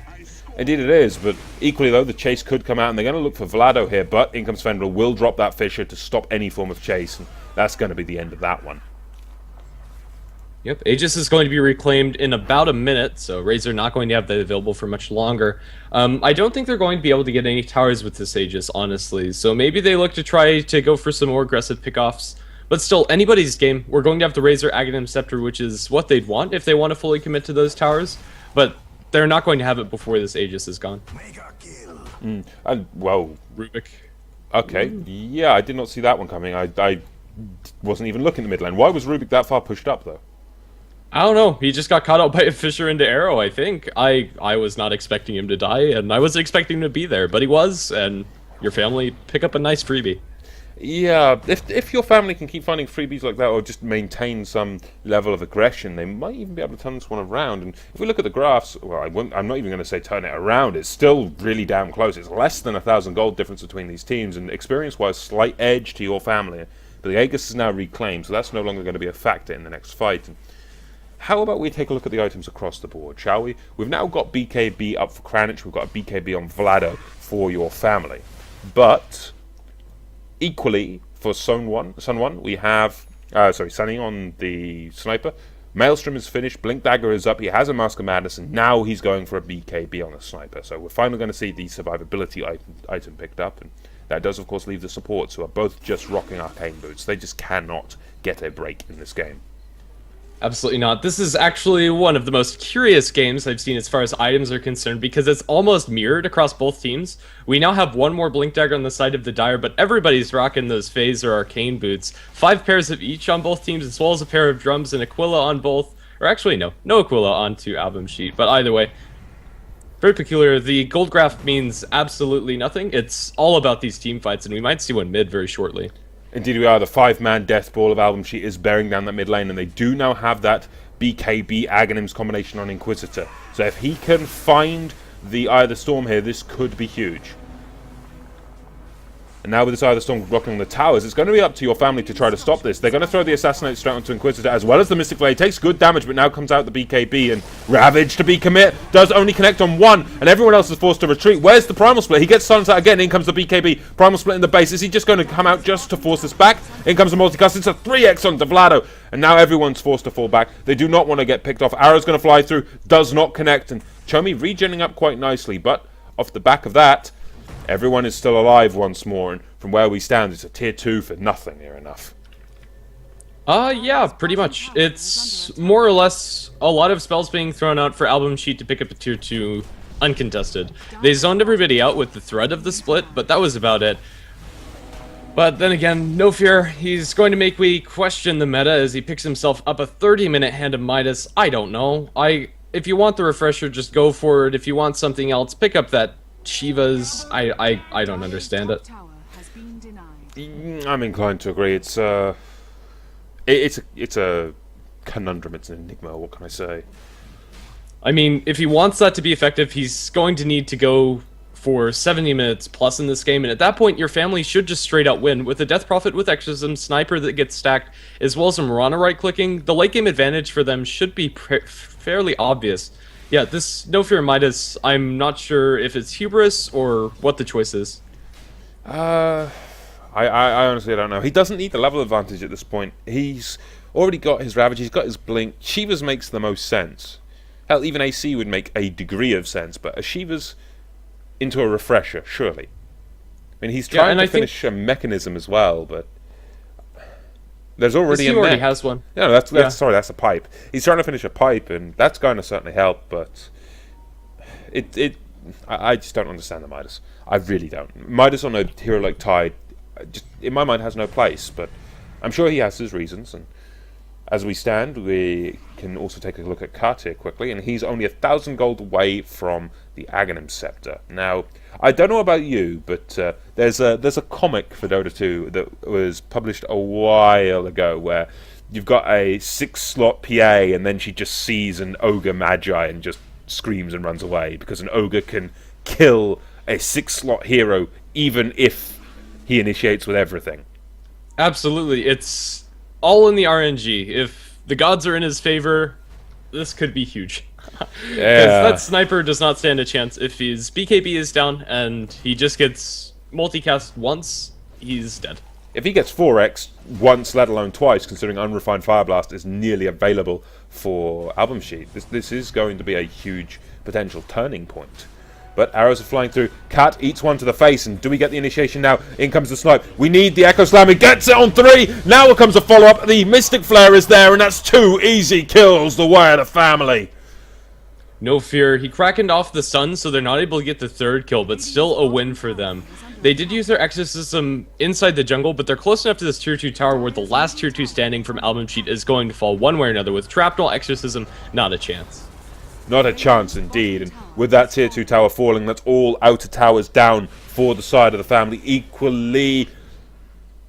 Indeed it is, but equally though, the chase could come out, and they're going to look for Vlado here, but in comes Fendrel, will drop that Fissure to stop any form of chase, and that's going to be the end of that one. Yep, Aegis is going to be reclaimed in about a minute, so Razor not going to have that available for much longer. I don't think they're going to be able to get any towers with this Aegis, honestly, so maybe they look to try to go for some more aggressive pickoffs. But still, anybody's game. We're going to have the Razor Aghanim Scepter, which is what they'd want if they want to fully commit to those towers, but they're not going to have it before this Aegis is gone. Well, Rubik. Okay, yeah, I did not see that one coming. I wasn't even looking at the mid lane. Why was Rubik that far pushed up, though? I don't know. He just got caught out by a Fissure into Arrow, I think. I was not expecting him to die, and I wasn't expecting him to be there, but he was, and your family pick up a nice freebie. Yeah, if your family can keep finding freebies like that, or just maintain some level of aggression, they might even be able to turn this one around. And if we look at the graphs, well, I'm not even going to say turn it around. It's still really damn close. It's less than 1,000 gold difference between these teams, and experience-wise, slight edge to your family. But the Aegis is now reclaimed, so that's no longer going to be a factor in the next fight. And how about we take a look at the items across the board, shall we? We've now got BKB up for Kranich. We've got a BKB on Vlado for your family, but equally, for Sun 1, we have, Sunny on the Sniper. Maelstrom is finished, Blink Dagger is up, he has a Mask of Madness, and now he's going for a BKB on the Sniper. So we're finally going to see the survivability item picked up, and that does of course leave the supports, who are both just rocking Arcane Boots. They just cannot get a break in this game. Absolutely not. This is actually one of the most curious games I've seen as far as items are concerned, because it's almost mirrored across both teams. We now have one more Blink Dagger on the side of the Dire, but everybody's rocking those Phase or Arcane Boots. 5 pairs of each on both teams, as well as a pair of drums and Aquila on both. Or actually, no Aquila onto AlbumSheet, but either way. Very peculiar. The gold graph means absolutely nothing. It's all about these team fights, and we might see one mid very shortly. Indeed we are. The 5-man death ball of AlbumSheet is bearing down that mid lane, and they do now have that BKB Aghanims combination on Inquisitor. So if he can find the Eye of the Storm here, this could be huge. And now with this Eye of the Storm blocking on the towers, it's going to be up to your family to try to stop this. They're going to throw the Assassinate straight onto Inquisitor, as well as the Mystic Blade. Takes good damage, but now comes out the BKB, and Ravage to be commit. Does only connect on one, and everyone else is forced to retreat. Where's the Primal Split? He gets silenced out again. In comes the BKB. Primal Split in the base. Is he just going to come out just to force this back? In comes the Multicast. It's a 3x onto Vlado, and now everyone's forced to fall back. They do not want to get picked off. Arrow's going to fly through. Does not connect, and Chomi regenning up quite nicely, but off the back of that, everyone is still alive once more, and from where we stand, it's a tier 2 for nothing near enough. Yeah, pretty much. It's more or less a lot of spells being thrown out for AlbumSheet to pick up a tier 2 uncontested. They zoned everybody out with the threat of the split, but that was about it. But then again, no fear, he's going to make me question the meta as he picks himself up a 30-minute Hand of Midas. I don't know. If you want the refresher, just go for it. If you want something else, pick up that Shiva's. I don't understand it. I'm inclined to agree. It's a conundrum. It's an enigma. What can I say? I mean, if he wants that to be effective, he's going to need to go for 70 minutes plus in this game, and at that point, your family should just straight out win with a Death Prophet with Exorcism, Sniper that gets stacked, as well as some Mirana right-clicking. The late game advantage for them should be fairly obvious. Yeah, this No Fear Midas, I'm not sure if it's hubris or what the choice is. I honestly don't know. He doesn't need the level advantage at this point. He's already got his Ravage, he's got his Blink. Shiva's makes the most sense. Hell, even AC would make a degree of sense, but a Shiva's into a refresher, surely. I mean, he's trying to finish a mechanism as well, but there's already a mech. He already has one. No, sorry, that's a pipe. He's trying to finish a pipe, and that's going to certainly help, but I just don't understand the Midas. I really don't. Midas on a hero like Tide, just in my mind, has no place, but I'm sure he has his reasons, and As we stand, we can also take a look at Kat here quickly, and he's only 1,000 gold away from the Aghanim Scepter. Now, I don't know about you, but there's a comic for Dota 2 that was published a while ago where you've got a 6-slot PA, and then she just sees an ogre magi and just screams and runs away, because an ogre can kill a 6-slot hero even if he initiates with everything. Absolutely, it's all in the RNG. If the gods are in his favor, this could be huge. Because that sniper does not stand a chance. If his BKB is down and he just gets multicast once, he's dead. If he gets 4x once, let alone twice, considering Unrefined Fireblast is nearly available for AlbumSheet, this is going to be a huge potential turning point. But arrows are flying through. Kat eats one to the face, and do we get the initiation now? In comes the snipe. We need the Echo Slam. He gets it on 3. Now it comes a follow-up. The Mystic Flare is there, and that's 2 easy kills the way of the family. No fear. He crackened off the sun, so they're not able to get the 3rd kill, but still a win for them. They did use their exorcism inside the jungle, but they're close enough to this tier 2 tower where the last tier 2 standing from AlbumSheet is going to fall one way or another. With Trapnel Exorcism, not a chance. Not a chance indeed, and with that tier 2 tower falling, that's all outer towers down for the side of the family. Equally,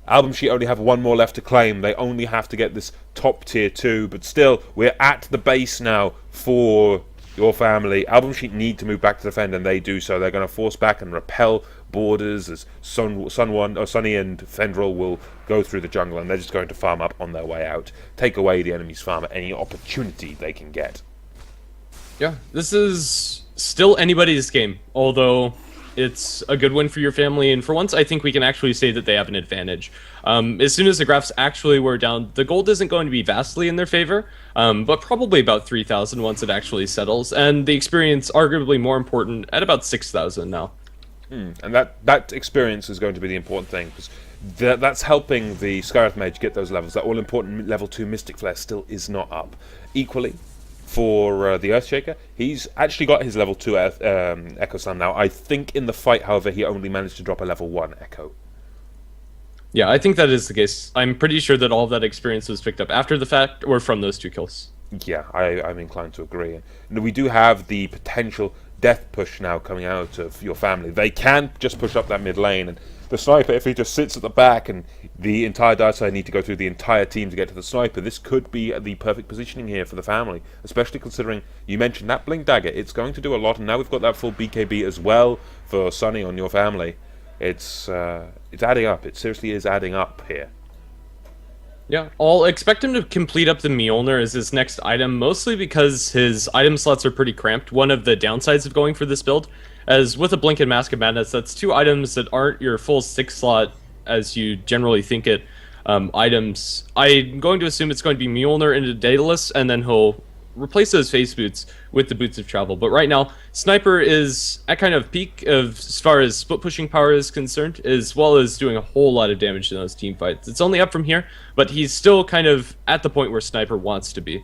AlbumSheet only have one more left to claim. They only have to get this top tier 2, but still, we're at the base now for your family. AlbumSheet need to move back to defend, and they do so. They're going to force back and repel borders as Sunny and Fendril will go through the jungle, and they're just going to farm up on their way out. Take away the enemy's farm at any opportunity they can get. Yeah, this is still anybody's game, although it's a good win for your family, and for once I think we can actually say that they have an advantage. As soon as the graphs actually wear down, the gold isn't going to be vastly in their favor, but probably about 3,000 once it actually settles, and the experience arguably more important at about 6,000 now. And that experience is going to be the important thing, because that's helping the Skywrath Mage get those levels. That all-important level 2 Mystic Flare still is not up. Equally, for the Earthshaker, he's actually got his level 2 Echo Slam now. I think in the fight, however, he only managed to drop a level 1 Echo. Yeah, I think that is the case. I'm pretty sure that all of that experience was picked up after the fact or from those 2 kills. Yeah, I'm inclined to agree. And we do have the potential death push now coming out of your family. They can just push up that mid lane, and the sniper, if he just sits at the back and the entire dark side need to go through the entire team to get to the sniper, this could be the perfect positioning here for the family, especially considering you mentioned that Blink Dagger. It's going to do a lot, and now we've got that full BKB as well for Sunny on your family. It's adding up. It seriously is adding up here. Yeah, I'll expect him to complete up the Mjolnir as his next item, mostly because his item slots are pretty cramped. One of the downsides of going for this build, as with a Blink and Mask of Madness, that's 2 items that aren't your full 6-slot, as you generally think it, items. I'm going to assume it's going to be Mjolnir into Daedalus, and then he'll replace those face boots with the Boots of Travel. But right now, Sniper is at kind of peak of as far as split pushing power is concerned, as well as doing a whole lot of damage in those team fights. It's only up from here, but he's still kind of at the point where Sniper wants to be.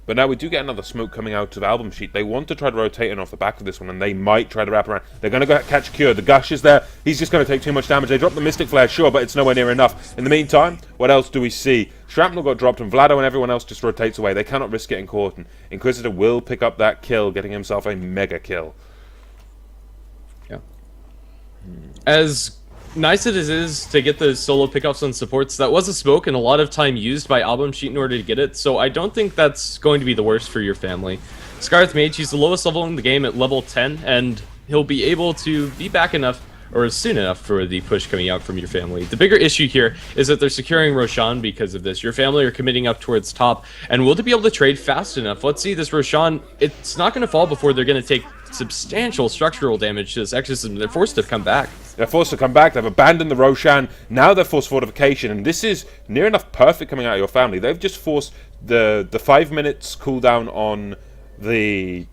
But now we do get another smoke coming out of AlbumSheet. They want to try to rotate in off the back of this one, and they might try to wrap around. They're going to go catch Cure. The Gush is there. He's just going to take too much damage. They drop the Mystic Flare, sure, but it's nowhere near enough. In the meantime, what else do we see? Shrapnel got dropped, and Vlado and everyone else just rotates away. They cannot risk getting caught, and Inquisitor will pick up that kill, getting himself a mega kill. Yeah. As nice as it is to get those solo pickups on supports, that was a smoke and a lot of time used by AlbumSheet in order to get it, so I don't think that's going to be the worst for your family. Skywrath Mage, he's the lowest level in the game at level 10, and he'll be able to be back enough, or soon enough, for the push coming out from your family. The bigger issue here is that they're securing Roshan because of this. Your family are committing up towards top, and will they be able to trade fast enough? Let's see, this Roshan, it's not going to fall before they're going to take substantial structural damage to this exorcism. They're forced to come back. They're forced to come back. They've abandoned the Roshan. Now they're forced fortification, and this is near enough perfect coming out of your family. They've just forced the 5 minutes cooldown on the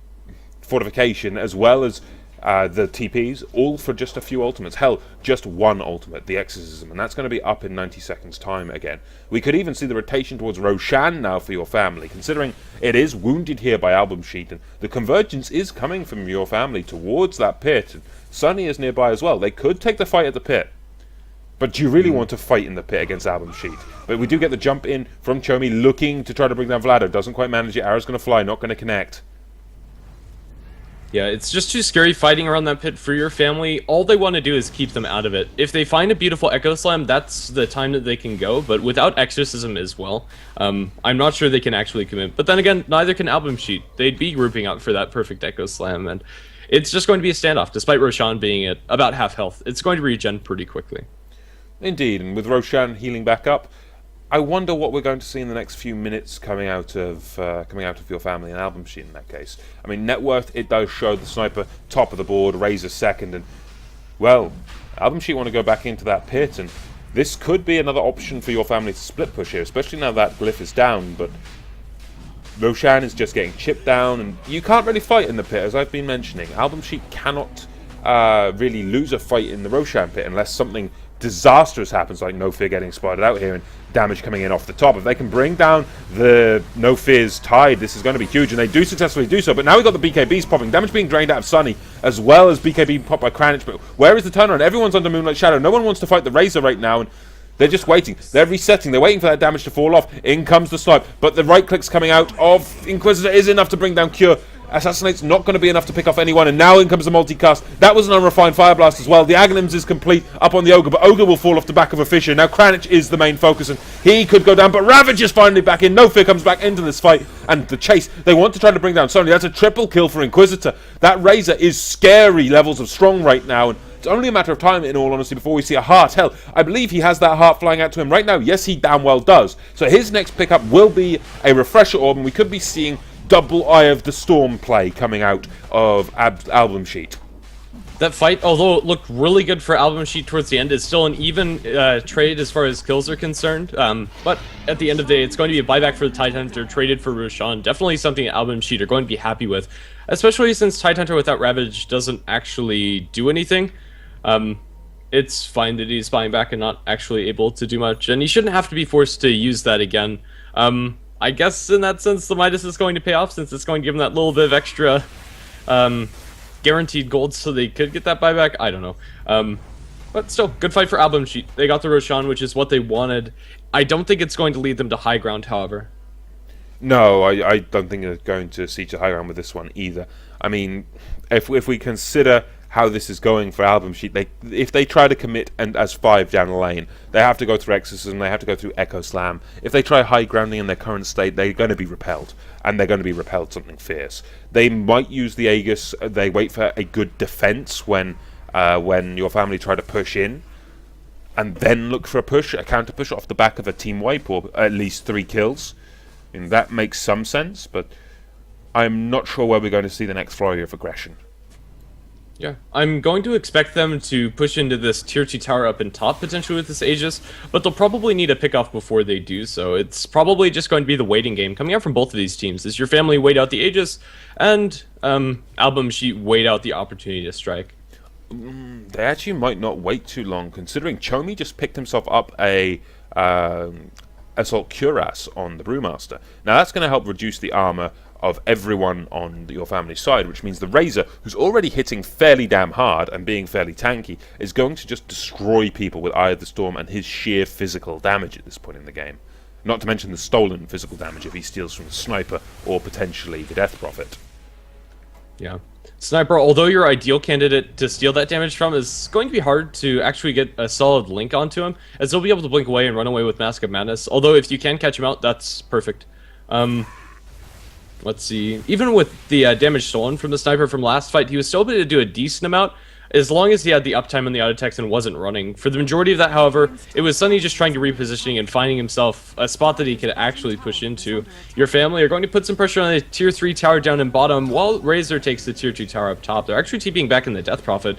fortification, as well as the TPs, all for just a few ultimates. Hell, just one ultimate, the Exorcism, and that's going to be up in 90 seconds time again. We could even see the rotation towards Roshan now for your family, considering it is wounded here by AlbumSheet, and the convergence is coming from your family towards that pit. Sunny is nearby as well. They could take the fight at the pit. But do you really want to fight in the pit against AlbumSheet? But we do get the jump in from Chomi, looking to try to bring down Vlado. Doesn't quite manage it. Arrow's going to fly, not going to connect. Yeah, it's just too scary fighting around that pit for your family. All they want to do is keep them out of it. If they find a beautiful Echo Slam, that's the time that they can go, but without Exorcism as well, I'm not sure they can actually commit. But then again, neither can AlbumSheet. They'd be grouping up for that perfect Echo Slam, and it's just going to be a standoff. Despite Roshan being at about half health, it's going to regen pretty quickly. Indeed, and with Roshan healing back up, I wonder what we're going to see in the next few minutes coming out of your family and AlbumSheet in that case. I mean, net worth, it does show the Sniper top of the board, Razor second, and, well, AlbumSheet want to go back into that pit, and this could be another option for your family to split push here, especially now that Glyph is down, but Roshan is just getting chipped down, and you can't really fight in the pit, as I've been mentioning. AlbumSheet cannot really lose a fight in the Roshan pit unless something disastrous happens, like No Fear getting spotted out here and damage coming in off the top. If they can bring down the No Fear's tide, this is going to be huge, and they do successfully do so. But now we've got the BKBs popping, damage being drained out of Sunny, as well as BKB popped by Kranich. But where is the turnaround? Everyone's under Moonlight Shadow. No one wants to fight the Razor right now, and they're just waiting. They're resetting. They're waiting for that damage to fall off. In comes the snipe, but the right clicks coming out of Inquisitor is enough to bring down Cure. Assassinate's not going to be enough to pick off anyone, and now in comes the multicast. That was an unrefined Fire Blast as well. The Aghanims is complete up on the Ogre, but Ogre will fall off the back of a Fissure. Now Kranich is the main focus, and he could go down, but Ravage is finally back in. No Fear comes back into this fight, and the chase. They want to try to bring down Sony. That's a triple kill for Inquisitor. That Razor is scary levels of strong right now, and it's only a matter of time, in all honesty, before we see a heart. Hell, I believe he has that heart flying out to him right now. Yes, he damn well does. So his next pickup will be a Refresher Orb, and we could be seeing double Eye of the Storm play coming out of AlbumSheet. That fight, although it looked really good for AlbumSheet towards the end, is still an even trade as far as kills are concerned. But at the end of the day, it's going to be a buyback for the Tidehunter, traded for Roshan. Definitely something AlbumSheet are going to be happy with, especially since Tidehunter without Ravage doesn't actually do anything. It's fine that he's buying back and not actually able to do much, and he shouldn't have to be forced to use that again. I guess in that sense, the Midas is going to pay off, since it's going to give him that little bit of extra guaranteed gold, so they could get that buyback. I don't know. But still, good fight for AlbumSheet. They got the Roshan, which is what they wanted. I don't think it's going to lead them to high ground, however. No, I don't think they're going to siege the high ground with this one either. I mean, if we consider how this is going for AlbumSheet, if they try to commit and as 5 down the lane, they have to go through Exorcism, they have to go through Echo Slam. If they try high grounding in their current state, they're going to be repelled, and they're going to be repelled something fierce. They might use the Aegis. They wait for a good defense when your family try to push in, and then look for a counter push off the back of a team wipe, or at least 3 kills. I mean, that makes some sense, but I'm not sure where we're going to see the next flurry of aggression. Yeah, I'm going to expect them to push into this tier 2 tower up in top, potentially with this Aegis, but they'll probably need a pickoff before they do so. It's probably just going to be the waiting game coming out from both of these teams. Is your family wait out the Aegis, and AlbumSheet wait out the opportunity to strike? They actually might not wait too long, considering Chomi just picked himself up a Assault Cuirass on the Brewmaster. Now that's going to help reduce the armor of everyone on your family side, which means the Razor, who's already hitting fairly damn hard and being fairly tanky, is going to just destroy people with Eye of the Storm and his sheer physical damage at this point in the game. Not to mention the stolen physical damage if he steals from the Sniper or potentially the Death Prophet. Yeah. Sniper, although your ideal candidate to steal that damage from, is going to be hard to actually get a solid link onto him, as he'll be able to blink away and run away with Mask of Madness. Although if you can catch him out, that's perfect. Let's see. Even with the damage stolen from the Sniper from last fight, he was still able to do a decent amount, as long as he had the uptime on the auto attacks and wasn't running. For the majority of that, however, it was Sunny just trying to repositioning and finding himself a spot that he could actually push into. Your family are going to put some pressure on the tier 3 tower down in bottom, while Razor takes the tier 2 tower up top. They're actually TPing back in the Death Prophet.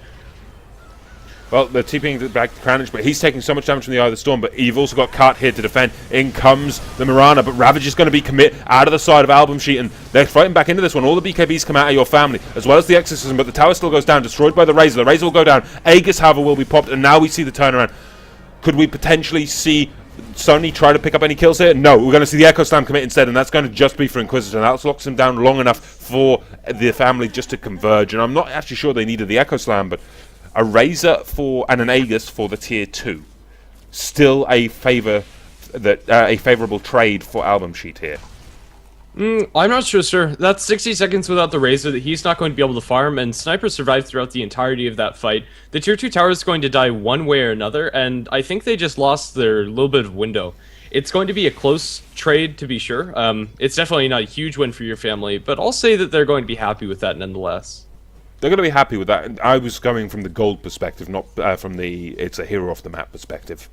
Well, they're TPing back to Kranich, but he's taking so much damage from the Eye of the Storm, but you've also got Cart here to defend. In comes the Mirana, but Ravage is going to be commit out of the side of AlbumSheet, and they're fighting back into this one. All the BKBs come out of your family, as well as the Exorcism, but the tower still goes down, destroyed by the Razor. The Razor will go down. Aegis, however, will be popped, and now we see the turnaround. Could we potentially see Sony try to pick up any kills here? No, we're going to see the Echo Slam commit instead, and that's going to just be for Inquisitor, and that locks him down long enough for the family just to converge, and I'm not actually sure they needed the Echo Slam, but a Razor and an Aegis for the tier 2. still a favorable trade for AlbumSheet here? I'm not sure, sir. That's 60 seconds without the Razor that he's not going to be able to farm, and Sniper survived throughout the entirety of that fight. The tier 2 tower is going to die one way or another, and I think they just lost their little bit of window. It's going to be a close trade, to be sure. It's definitely not a huge win for your family, but I'll say that they're going to be happy with that nonetheless. They're going to be happy with that. I was going from the gold perspective, not from the it's a hero off the map perspective.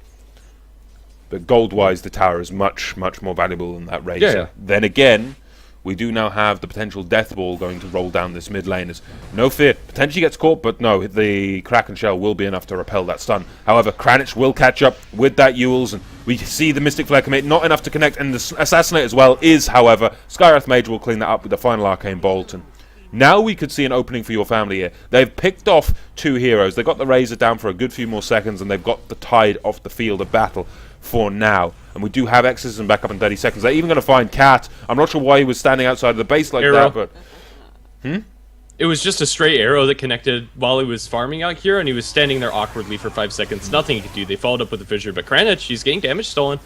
But gold-wise, the tower is much, much more valuable than that Razor. Yeah. Then again, we do now have the potential Death Ball going to roll down this mid lane. As no fear, potentially gets caught, but no, the Kraken Shell will be enough to repel that stun. However, Kranich will catch up with that Yules, and we see the Mystic Flare commit, not enough to connect, and the Assassinate as well is, however, Skywrath Mage will clean that up with the final Arcane Bolt, and now we could see an opening for your family here. They've picked off two heroes. They got the Razor down for a good few more seconds, and they've got the Tide off the field of battle for now. And we do have Exorcism back up in 30 seconds. They're even going to find Cat. I'm not sure why he was standing outside of the base like that, but... It was just a stray arrow that connected while he was farming out here, and he was standing there awkwardly for 5 seconds. Nothing he could do. They followed up with the Fissure, but Kranich, he's getting damage stolen.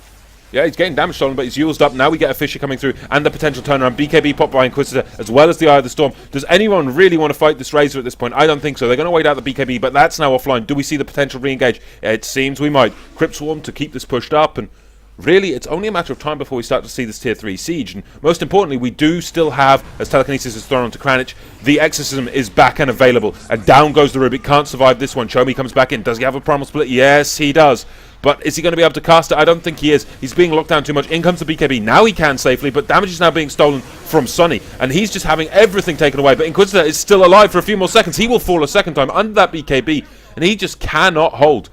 Yeah, he's getting damage stolen, but he's used up. Now we get a Fissure coming through, and the potential turnaround. BKB popped by Inquisitor, as well as the Eye of the Storm. Does anyone really want to fight this Razor at this point? I don't think so. They're going to wait out the BKB, but that's now offline. Do we see the potential re-engage? It seems we might. Crypt Swarm to keep this pushed up, and really, it's only a matter of time before we start to see this Tier 3 siege. And most importantly, we do still have, as Telekinesis is thrown onto Kranich, the Exorcism is back and available. And down goes the Rubik. Can't survive this one. Chomi comes back in. Does he have a Primal Split? Yes, he does. But is he going to be able to cast it? I don't think he is. He's being locked down too much. In comes the BKB. Now he can safely, but damage is now being stolen from Sunny. And he's just having everything taken away. But Inquisitor is still alive for a few more seconds. He will fall a second time under that BKB. And he just cannot hold.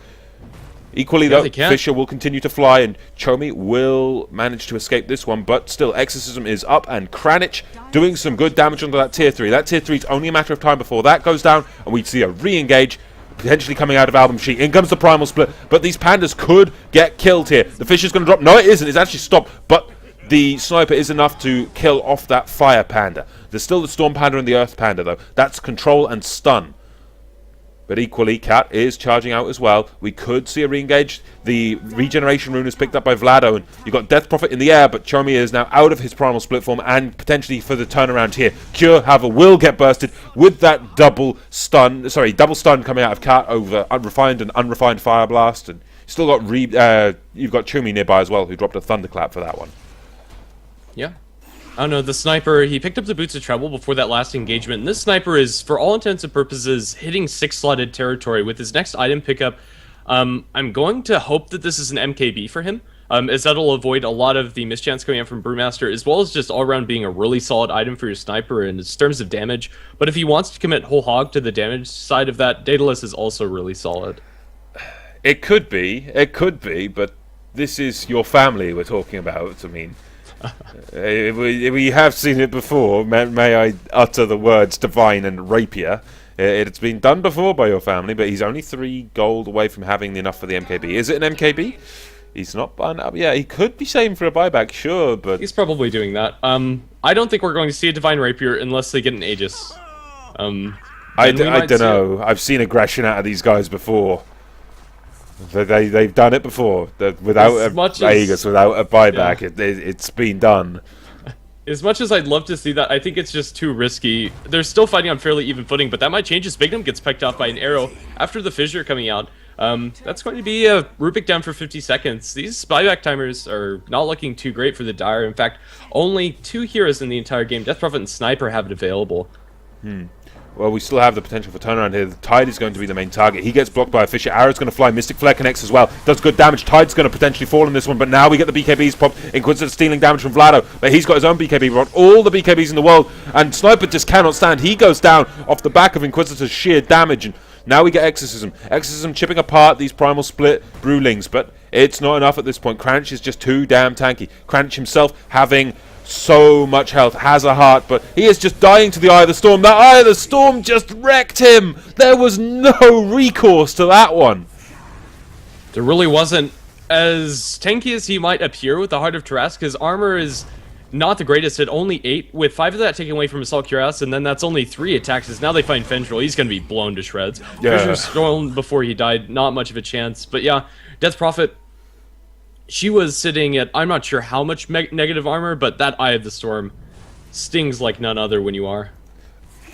Equally, though, Fissure will continue to fly, and Chomi will manage to escape this one, but still, Exorcism is up, and Kranich doing some good damage onto that Tier 3. That Tier 3 is only a matter of time before that goes down, and we see a re-engage, potentially coming out of AlbumSheet. In comes the Primal Split, but these Pandas could get killed here. The Fissure's going to drop. No, it isn't. It's actually stopped, but the Sniper is enough to kill off that Fire Panda. There's still the Storm Panda and the Earth Panda, though. That's control and stun. But equally, Cat is charging out as well. We could see a re-engage. The regeneration rune is picked up by Vlado, and you've got Death Prophet in the air, but Chomi is now out of his Primal Split form, and potentially for the turnaround here. Cure, however, will get bursted with that double stun coming out of Cat over refined and unrefined Fire Blast, and still got you've got Chomi nearby as well, who dropped a Thunderclap for that one. Yeah. I don't know, the Sniper, he picked up the Boots of Treble before that last engagement, and this Sniper is, for all intents and purposes, hitting 6-slotted territory with his next item pickup. I'm going to hope that this is an MKB for him, as that'll avoid a lot of the mischance coming out from Brewmaster, as well as just all-around being a really solid item for your Sniper in terms of damage. But if he wants to commit whole hog to the damage side of that, Daedalus is also really solid. It could be, but this is your family we're talking about, I mean... we have seen it before. May I utter the words divine and rapier. It's been done before by your family, but he's only 3 gold away from having enough for the MKB. Is it an MKB? He's not buying up. Yeah, he could be saving for a buyback, sure, but... He's probably doing that. I don't think we're going to see a divine rapier unless they get an Aegis. I don't know. I've seen aggression out of these guys before. They've done it before without a Aegis, without a buyback. Yeah. It's been done. As much as I'd love to see that, I think it's just too risky. They're still fighting on fairly even footing, but that might change as Bignum gets picked off by an arrow after the Fissure coming out. That's going to be a Rubik down for 50 seconds. These buyback timers are not looking too great for the Dire. In fact, only 2 heroes in the entire game, Death Prophet and Sniper, have it available. Well, we still have the potential for turnaround here. The Tide is going to be the main target. He gets blocked by a Fissure. Arrow's going to fly. Mystic Flare connects as well. Does good damage. Tide's going to potentially fall in this one, but now we get the BKBs popped. Inquisitor stealing damage from Vlado, but he's got his own BKB. Brought all the BKBs in the world, and Sniper just cannot stand. He goes down off the back of Inquisitor's sheer damage, and now we get Exorcism. Exorcism chipping apart these Primal Split Brewlings, but it's not enough at this point. Kranich is just too damn tanky. Kranich himself having so much health, has a heart, but he is just dying to the Eye of the Storm. That Eye of the Storm just wrecked him. There was no recourse to that one. There really wasn't. As tanky as he might appear with the Heart of Tarrasque, his armor is not the greatest at only 8, with 5 of that taken away from Assault Cuirass, and then that's only 3 attacks, as now they find Fendril. He's going to be blown to shreds. Yeah. Fissure's stolen before he died, not much of a chance. But yeah, Death Prophet she was sitting at, I'm not sure how much negative armor, but that Eye of the Storm stings like none other when you are.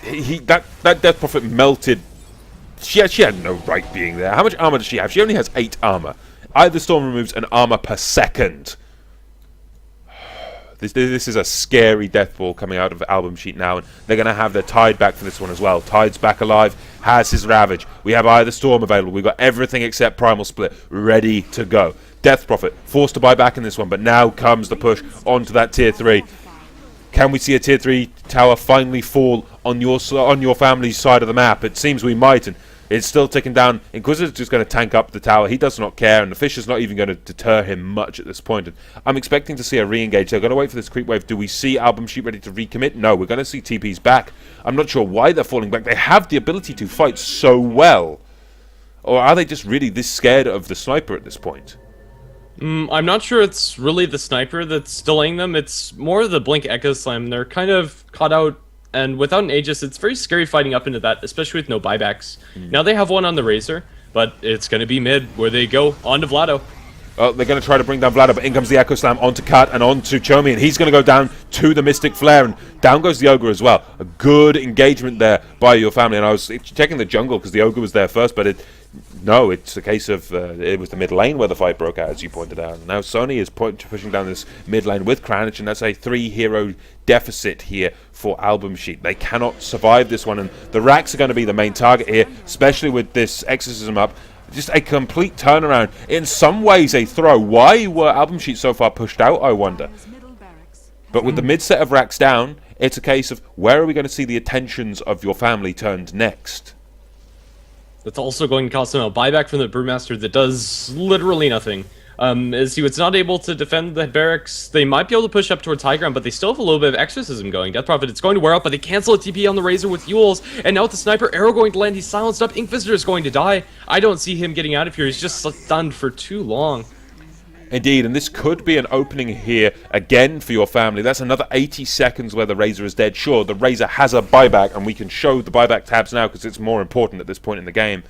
That Death Prophet melted. She had no right being there. How much armor does she have? She only has 8 armor. Eye of the Storm removes an armor per second. This is a scary death ball coming out of AlbumSheet now, and they're going to have their Tide back for this one as well. Tide's back alive, has his Ravage. We have Eye of the Storm available. We've got everything except Primal Split ready to go. Death Prophet forced to buy back in this one, but now comes the push onto that tier 3. Can we see a tier 3 tower finally fall on your family's side of the map? It seems we might, and it's still ticking down. Inquisitor's just going to tank up the tower. He does not care, and the fish is not even going to deter him much at this point. And I'm expecting to see a re-engage. They're going to wait for this creep wave. Do we see AlbumSheet ready to recommit? No, we're going to see TPs back. I'm not sure why they're falling back. They have the ability to fight so well. Or are they just really this scared of the sniper at this point? I'm not sure it's really the sniper that's delaying them. It's more the Blink Echo Slam. They're kind of caught out, and without an Aegis, it's very scary fighting up into that, especially with no buybacks. Now they have one on the Razor, but it's going to be mid where they go on to Vlado. Well, they're going to try to bring down Vlado, but in comes the Echo Slam onto Kat and onto Chomi, and he's going to go down to the Mystic Flare, and down goes the Ogre as well. A good engagement there by your family, and I was checking the jungle because the Ogre was there first, but no, it's a case of it was the mid lane where the fight broke out, as you pointed out. Now Sony is pushing down this mid lane with Kranich, and that's a 3-hero deficit here for AlbumSheet. They cannot survive this one, and the racks are going to be the main target here, especially with this Exorcism up. Just a complete turnaround. In some ways, a throw. Why were AlbumSheet so far pushed out, I wonder? But with the mid set of racks down, it's a case of where are we going to see the attentions of your family turned next? That's also going to cost them a buyback from the Brewmaster that does literally nothing. As he was not able to defend the barracks, they might be able to push up towards high ground, but they still have a little bit of exorcism going. Death Prophet, it's going to wear out, but they cancel a TP on the Razor with Yules, and now with the Sniper Arrow going to land, he's silenced up. Inquisitor is going to die. I don't see him getting out of here. He's just stunned for too long. Indeed, and this could be an opening here again for your family. That's another 80 seconds where the Razor is dead. Sure, the Razor has a buyback, and we can show the buyback tabs now because it's more important at this point in the game.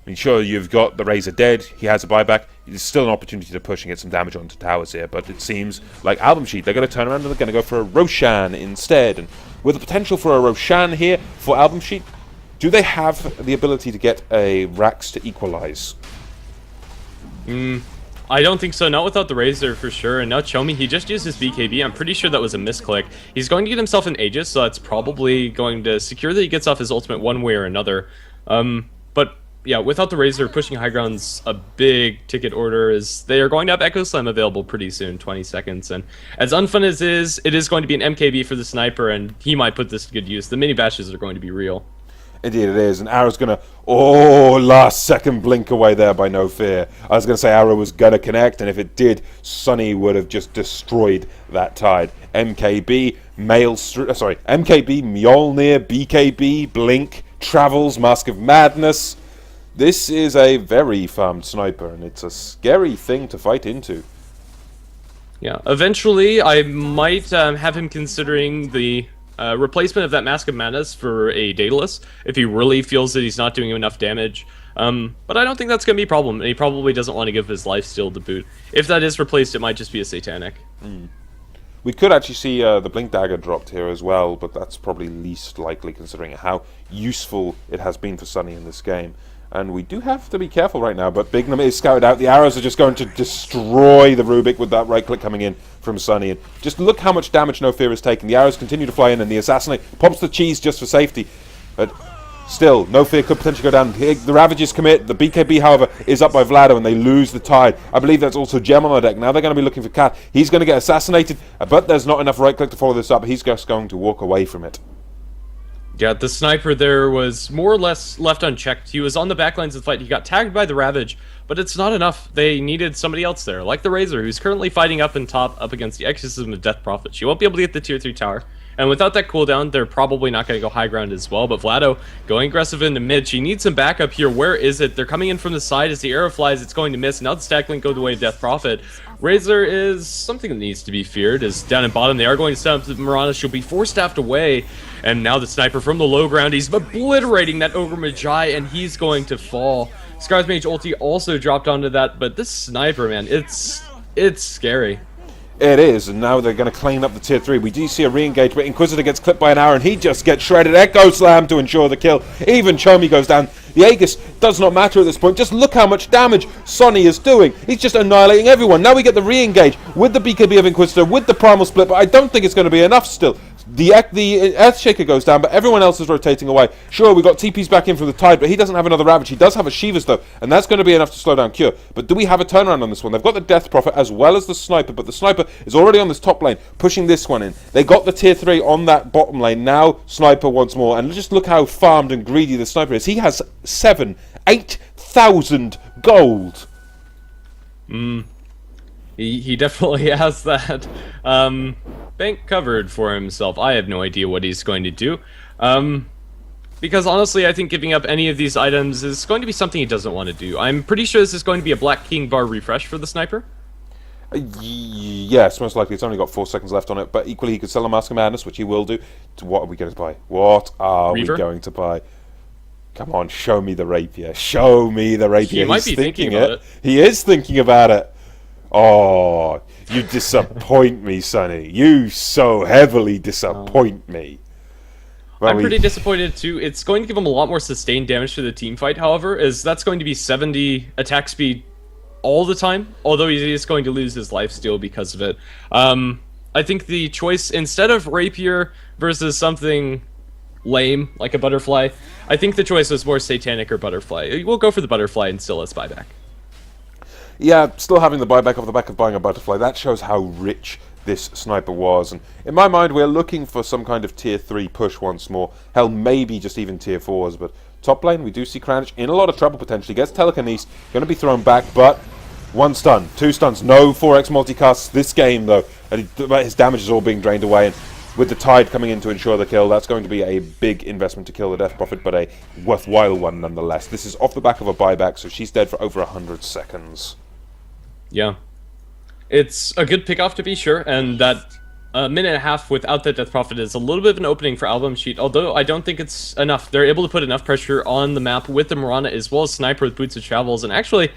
I mean, sure, you've got the Razor dead, he has a buyback. There's still an opportunity to push and get some damage onto towers here, but it seems like AlbumSheet, they're going to turn around and they're going to go for a Roshan instead. And with the potential for a Roshan here for AlbumSheet, do they have the ability to get a Rax to equalize? I don't think so, not without the Razor for sure. And now Chomi, he just used his BKB. I'm pretty sure that was a misclick. He's going to get himself an Aegis, so that's probably going to secure that he gets off his ultimate one way or another. But yeah, without the Razor, pushing high ground's a big ticket order, as they are going to have Echo Slam available pretty soon, 20 seconds. And as unfun as it is going to be an MKB for the Sniper, and he might put this to good use. The mini bashes are going to be real. Indeed it is, and Arrow's going to... Oh, last second blink away there by No Fear. I was going to say Arrow was going to connect, and if it did, Sunny would have just destroyed that Tide. MKB, MKB, Mjolnir, BKB, Blink, Travels, Mask of Madness. This is a very farmed sniper, and it's a scary thing to fight into. Yeah, eventually I might have him considering the replacement of that Mask of Madness for a Daedalus if he really feels that he's not doing enough damage. But I don't think that's going to be a problem. He probably doesn't want to give his lifesteal to boot. If that is replaced, it might just be a Satanic. We could actually see the Blink Dagger dropped here as well, but that's probably least likely considering how useful it has been for Sunny in this game. And we do have to be careful right now, but Bignum is scouted out. The arrows are just going to destroy the Rubik with that right click coming in from Sunny. And just look how much damage No Fear is taking. The arrows continue to fly in, and the Assassinate pops the cheese just for safety. But still, No Fear could potentially go down. The Ravages commit. The BKB, however, is up by Vlado, and they lose the Tide. I believe that's also Gem on the deck. Now they're going to be looking for Cat. He's going to get assassinated, but there's not enough right click to follow this up. He's just going to walk away from it. Yeah, the Sniper there was more or less left unchecked. He was on the backlines of the fight. He got tagged by the Ravage, but it's not enough. They needed somebody else there, like the Razor, who's currently fighting up in top up against the Exorcism of Death Prophet. She won't be able to get the tier 3 tower. And without that cooldown, they're probably not going to go high ground as well. But Vlado going aggressive into mid. She needs some backup here. Where is it? They're coming in from the side. As the arrow flies, it's going to miss. Now the stack link goes away to Death Prophet. Razor is something that needs to be feared. As down in bottom, they are going to set up the Mirana. She'll be force-staffed away. And now the Sniper from the low ground. He's obliterating that Ogre Magi, and he's going to fall. Scar's Mage ulti also dropped onto that, but this sniper, man, it's scary. It is, and now they're going to clean up the tier 3. We do see a re-engage, but Inquisitor gets clipped by an arrow, and he just gets shredded. Echo Slam to ensure the kill. Even Chomi goes down. The Aegis does not matter at this point. Just look how much damage Sonny is doing. He's just annihilating everyone. Now we get the re-engage with the BKB of Inquisitor, with the Primal Split, but I don't think it's going to be enough still. The Earthshaker goes down, but everyone else is rotating away. Sure, we got TPs back in from the Tide, but he doesn't have another Ravage. He does have a Shivas, though, and that's going to be enough to slow down Cure. But do we have a turnaround on this one? They've got the Death Prophet as well as the Sniper, but the Sniper is already on this top lane, pushing this one in. They got the tier 3 on that bottom lane. Now Sniper once more, and just look how farmed and greedy the Sniper is. He has 8,000 gold. He definitely has that. Bank covered for himself. I have no idea what he's going to do. Because honestly, I think giving up any of these items is going to be something he doesn't want to do. I'm pretty sure this is going to be a Black King bar refresh for the Sniper. Yes, most likely. It's only got 4 seconds left on it, but equally he could sell a Mask of Madness, which he will do. What are we going to buy? What are we going to buy? Come on, show me the Rapier. Show me the Rapier. He might be thinking about it. He is thinking about it. Oh, you disappoint me, Sonny. You so heavily disappoint me. Well, I'm pretty disappointed too. It's going to give him a lot more sustained damage to the team fight, however, as that's going to be 70 attack speed all the time, although he is going to lose his lifesteal because of it. I think the choice, instead of Rapier versus something lame, like a Butterfly, I think the choice was more Satanic or Butterfly. We'll go for the Butterfly and still let's buy back. Yeah, still having the buyback off the back of buying a Butterfly, that shows how rich this Sniper was. And in my mind, we're looking for some kind of tier 3 push once more. Hell, maybe just even tier 4s. But top lane, we do see Kranich in a lot of trouble potentially. Gets Telekinesis, going to be thrown back, but 1 stun, 2 stuns, no 4x multicasts this game though. And his damage is all being drained away. And with the Tide coming in to ensure the kill, that's going to be a big investment to kill the Death Prophet, but a worthwhile one nonetheless. This is off the back of a buyback, so she's dead for over 100 seconds. Yeah. It's a good pickoff to be sure, and that minute and a half without the Death Prophet is a little bit of an opening for AlbumSheet, although I don't think it's enough. They're able to put enough pressure on the map with the Mirana as well as Sniper with Boots of Travels, and actually,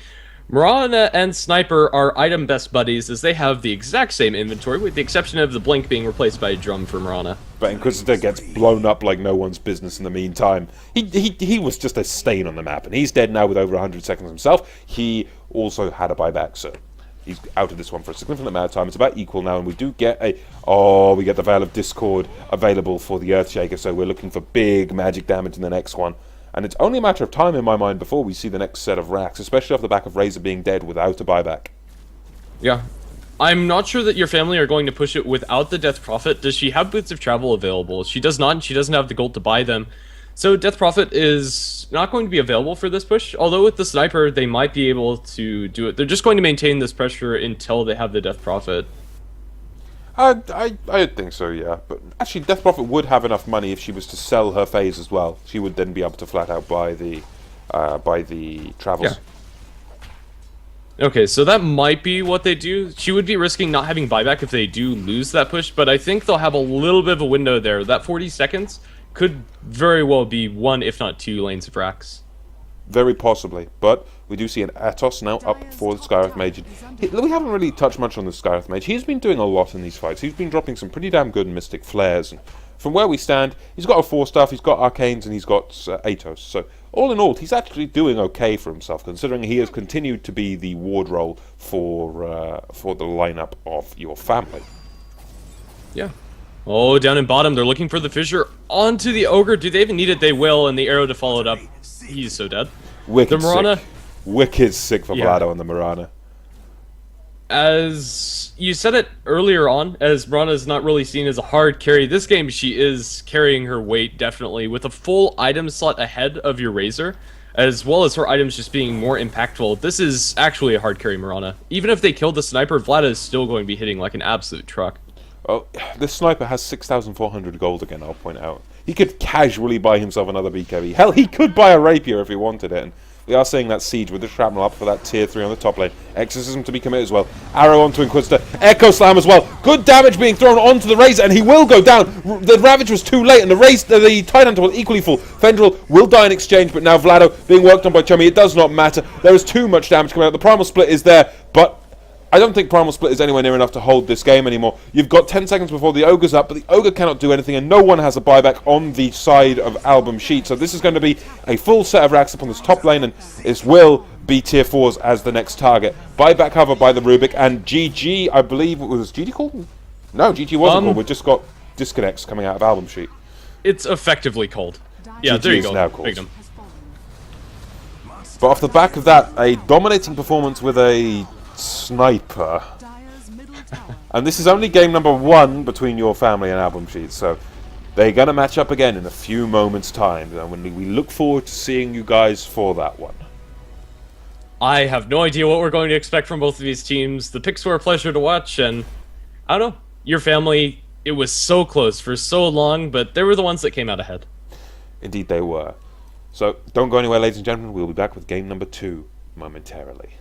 Mirana and Sniper are item best buddies as they have the exact same inventory, with the exception of the Blink being replaced by a drum for Mirana. But Inquisitor gets blown up like no one's business in the meantime. He was just a stain on the map, and he's dead now with over 100 seconds himself. He also had a buyback, so he's out of this one for a significant amount of time. It's about equal now, and we do get we get the Veil of Discord available for the Earthshaker, so we're looking for big magic damage in the next one. And it's only a matter of time in my mind before we see the next set of racks, especially off the back of Razor being dead without a buyback. Yeah. I'm not sure that your family are going to push it without the Death Prophet. Does she have Boots of Travel available? She does not, and she doesn't have the gold to buy them. So Death Prophet is not going to be available for this push, although with the Sniper, they might be able to do it. They're just going to maintain this pressure until they have the Death Prophet. I think so, yeah. But actually, Death Prophet would have enough money if she was to sell her phase as well. She would then be able to flat out buy the travels. Yeah. Okay, so that might be what they do. She would be risking not having buyback if they do lose that push, but I think they'll have a little bit of a window there. That 40 seconds could very well be 1, if not 2 lanes of racks. Very possibly, but we do see an Atos now up for the Skywrath Mage. We haven't really touched much on the Skywrath Mage. He's been doing a lot in these fights. He's been dropping some pretty damn good Mystic Flares. And from where we stand, he's got a 4-staff, he's got Arcanes, and he's got Atos. So all in all, he's actually doing okay for himself, considering he has continued to be the ward role for the lineup of your family. Yeah. Oh, down in bottom, they're looking for the Fissure onto the Ogre. Do they even need it? They will, and the arrow to follow it up. He's so dead. Wicked the Mirana, sick. Wicked sick for Vlado on the Mirana. As you said it earlier on, as Mirana is not really seen as a hard carry, this game she is carrying her weight, definitely, with a full item slot ahead of your Razor, as well as her items just being more impactful. This is actually a hard carry Mirana. Even if they kill the Sniper, Vlada is still going to be hitting like an absolute truck. Oh, this Sniper has 6,400 gold again, I'll point out. He could casually buy himself another BKB. Hell, he could buy a Rapier if he wanted it. And We are seeing that siege with the shrapnel up for that tier 3 on the top lane. Exorcism to be committed as well. Arrow onto Inquisitor. Echo Slam as well. Good damage being thrown onto the Razor, and he will go down. The Ravage was too late, and the Tidehunter will equally fall. Fendril will die in exchange, but now Vlado being worked on by Chummy. It does not matter. There is too much damage coming out. The Primal Split is there, but I don't think Primal Split is anywhere near enough to hold this game anymore. You've got 10 seconds before the Ogre's up, but the Ogre cannot do anything, and no one has a buyback on the side of AlbumSheet. So this is going to be a full set of racks up on this top lane, and it will be tier 4s as the next target. Buyback cover by the Rubik, and GG, I believe it was GG called? No, GG wasn't called. We've just got disconnects coming out of AlbumSheet. It's effectively called. Yeah, GG there you is go. now called. Victim. But off the back of that, a dominating performance with a sniper. And this is only game number 1 between your family and AlbumSheet, so they're going to match up again in a few moments' time, and we look forward to seeing you guys for that one. I have no idea what we're going to expect from both of these teams. The picks were a pleasure to watch, and I don't know, your family, it was so close for so long, but they were the ones that came out ahead. Indeed they were. So don't go anywhere, ladies and gentlemen. We'll be back with game number 2 momentarily.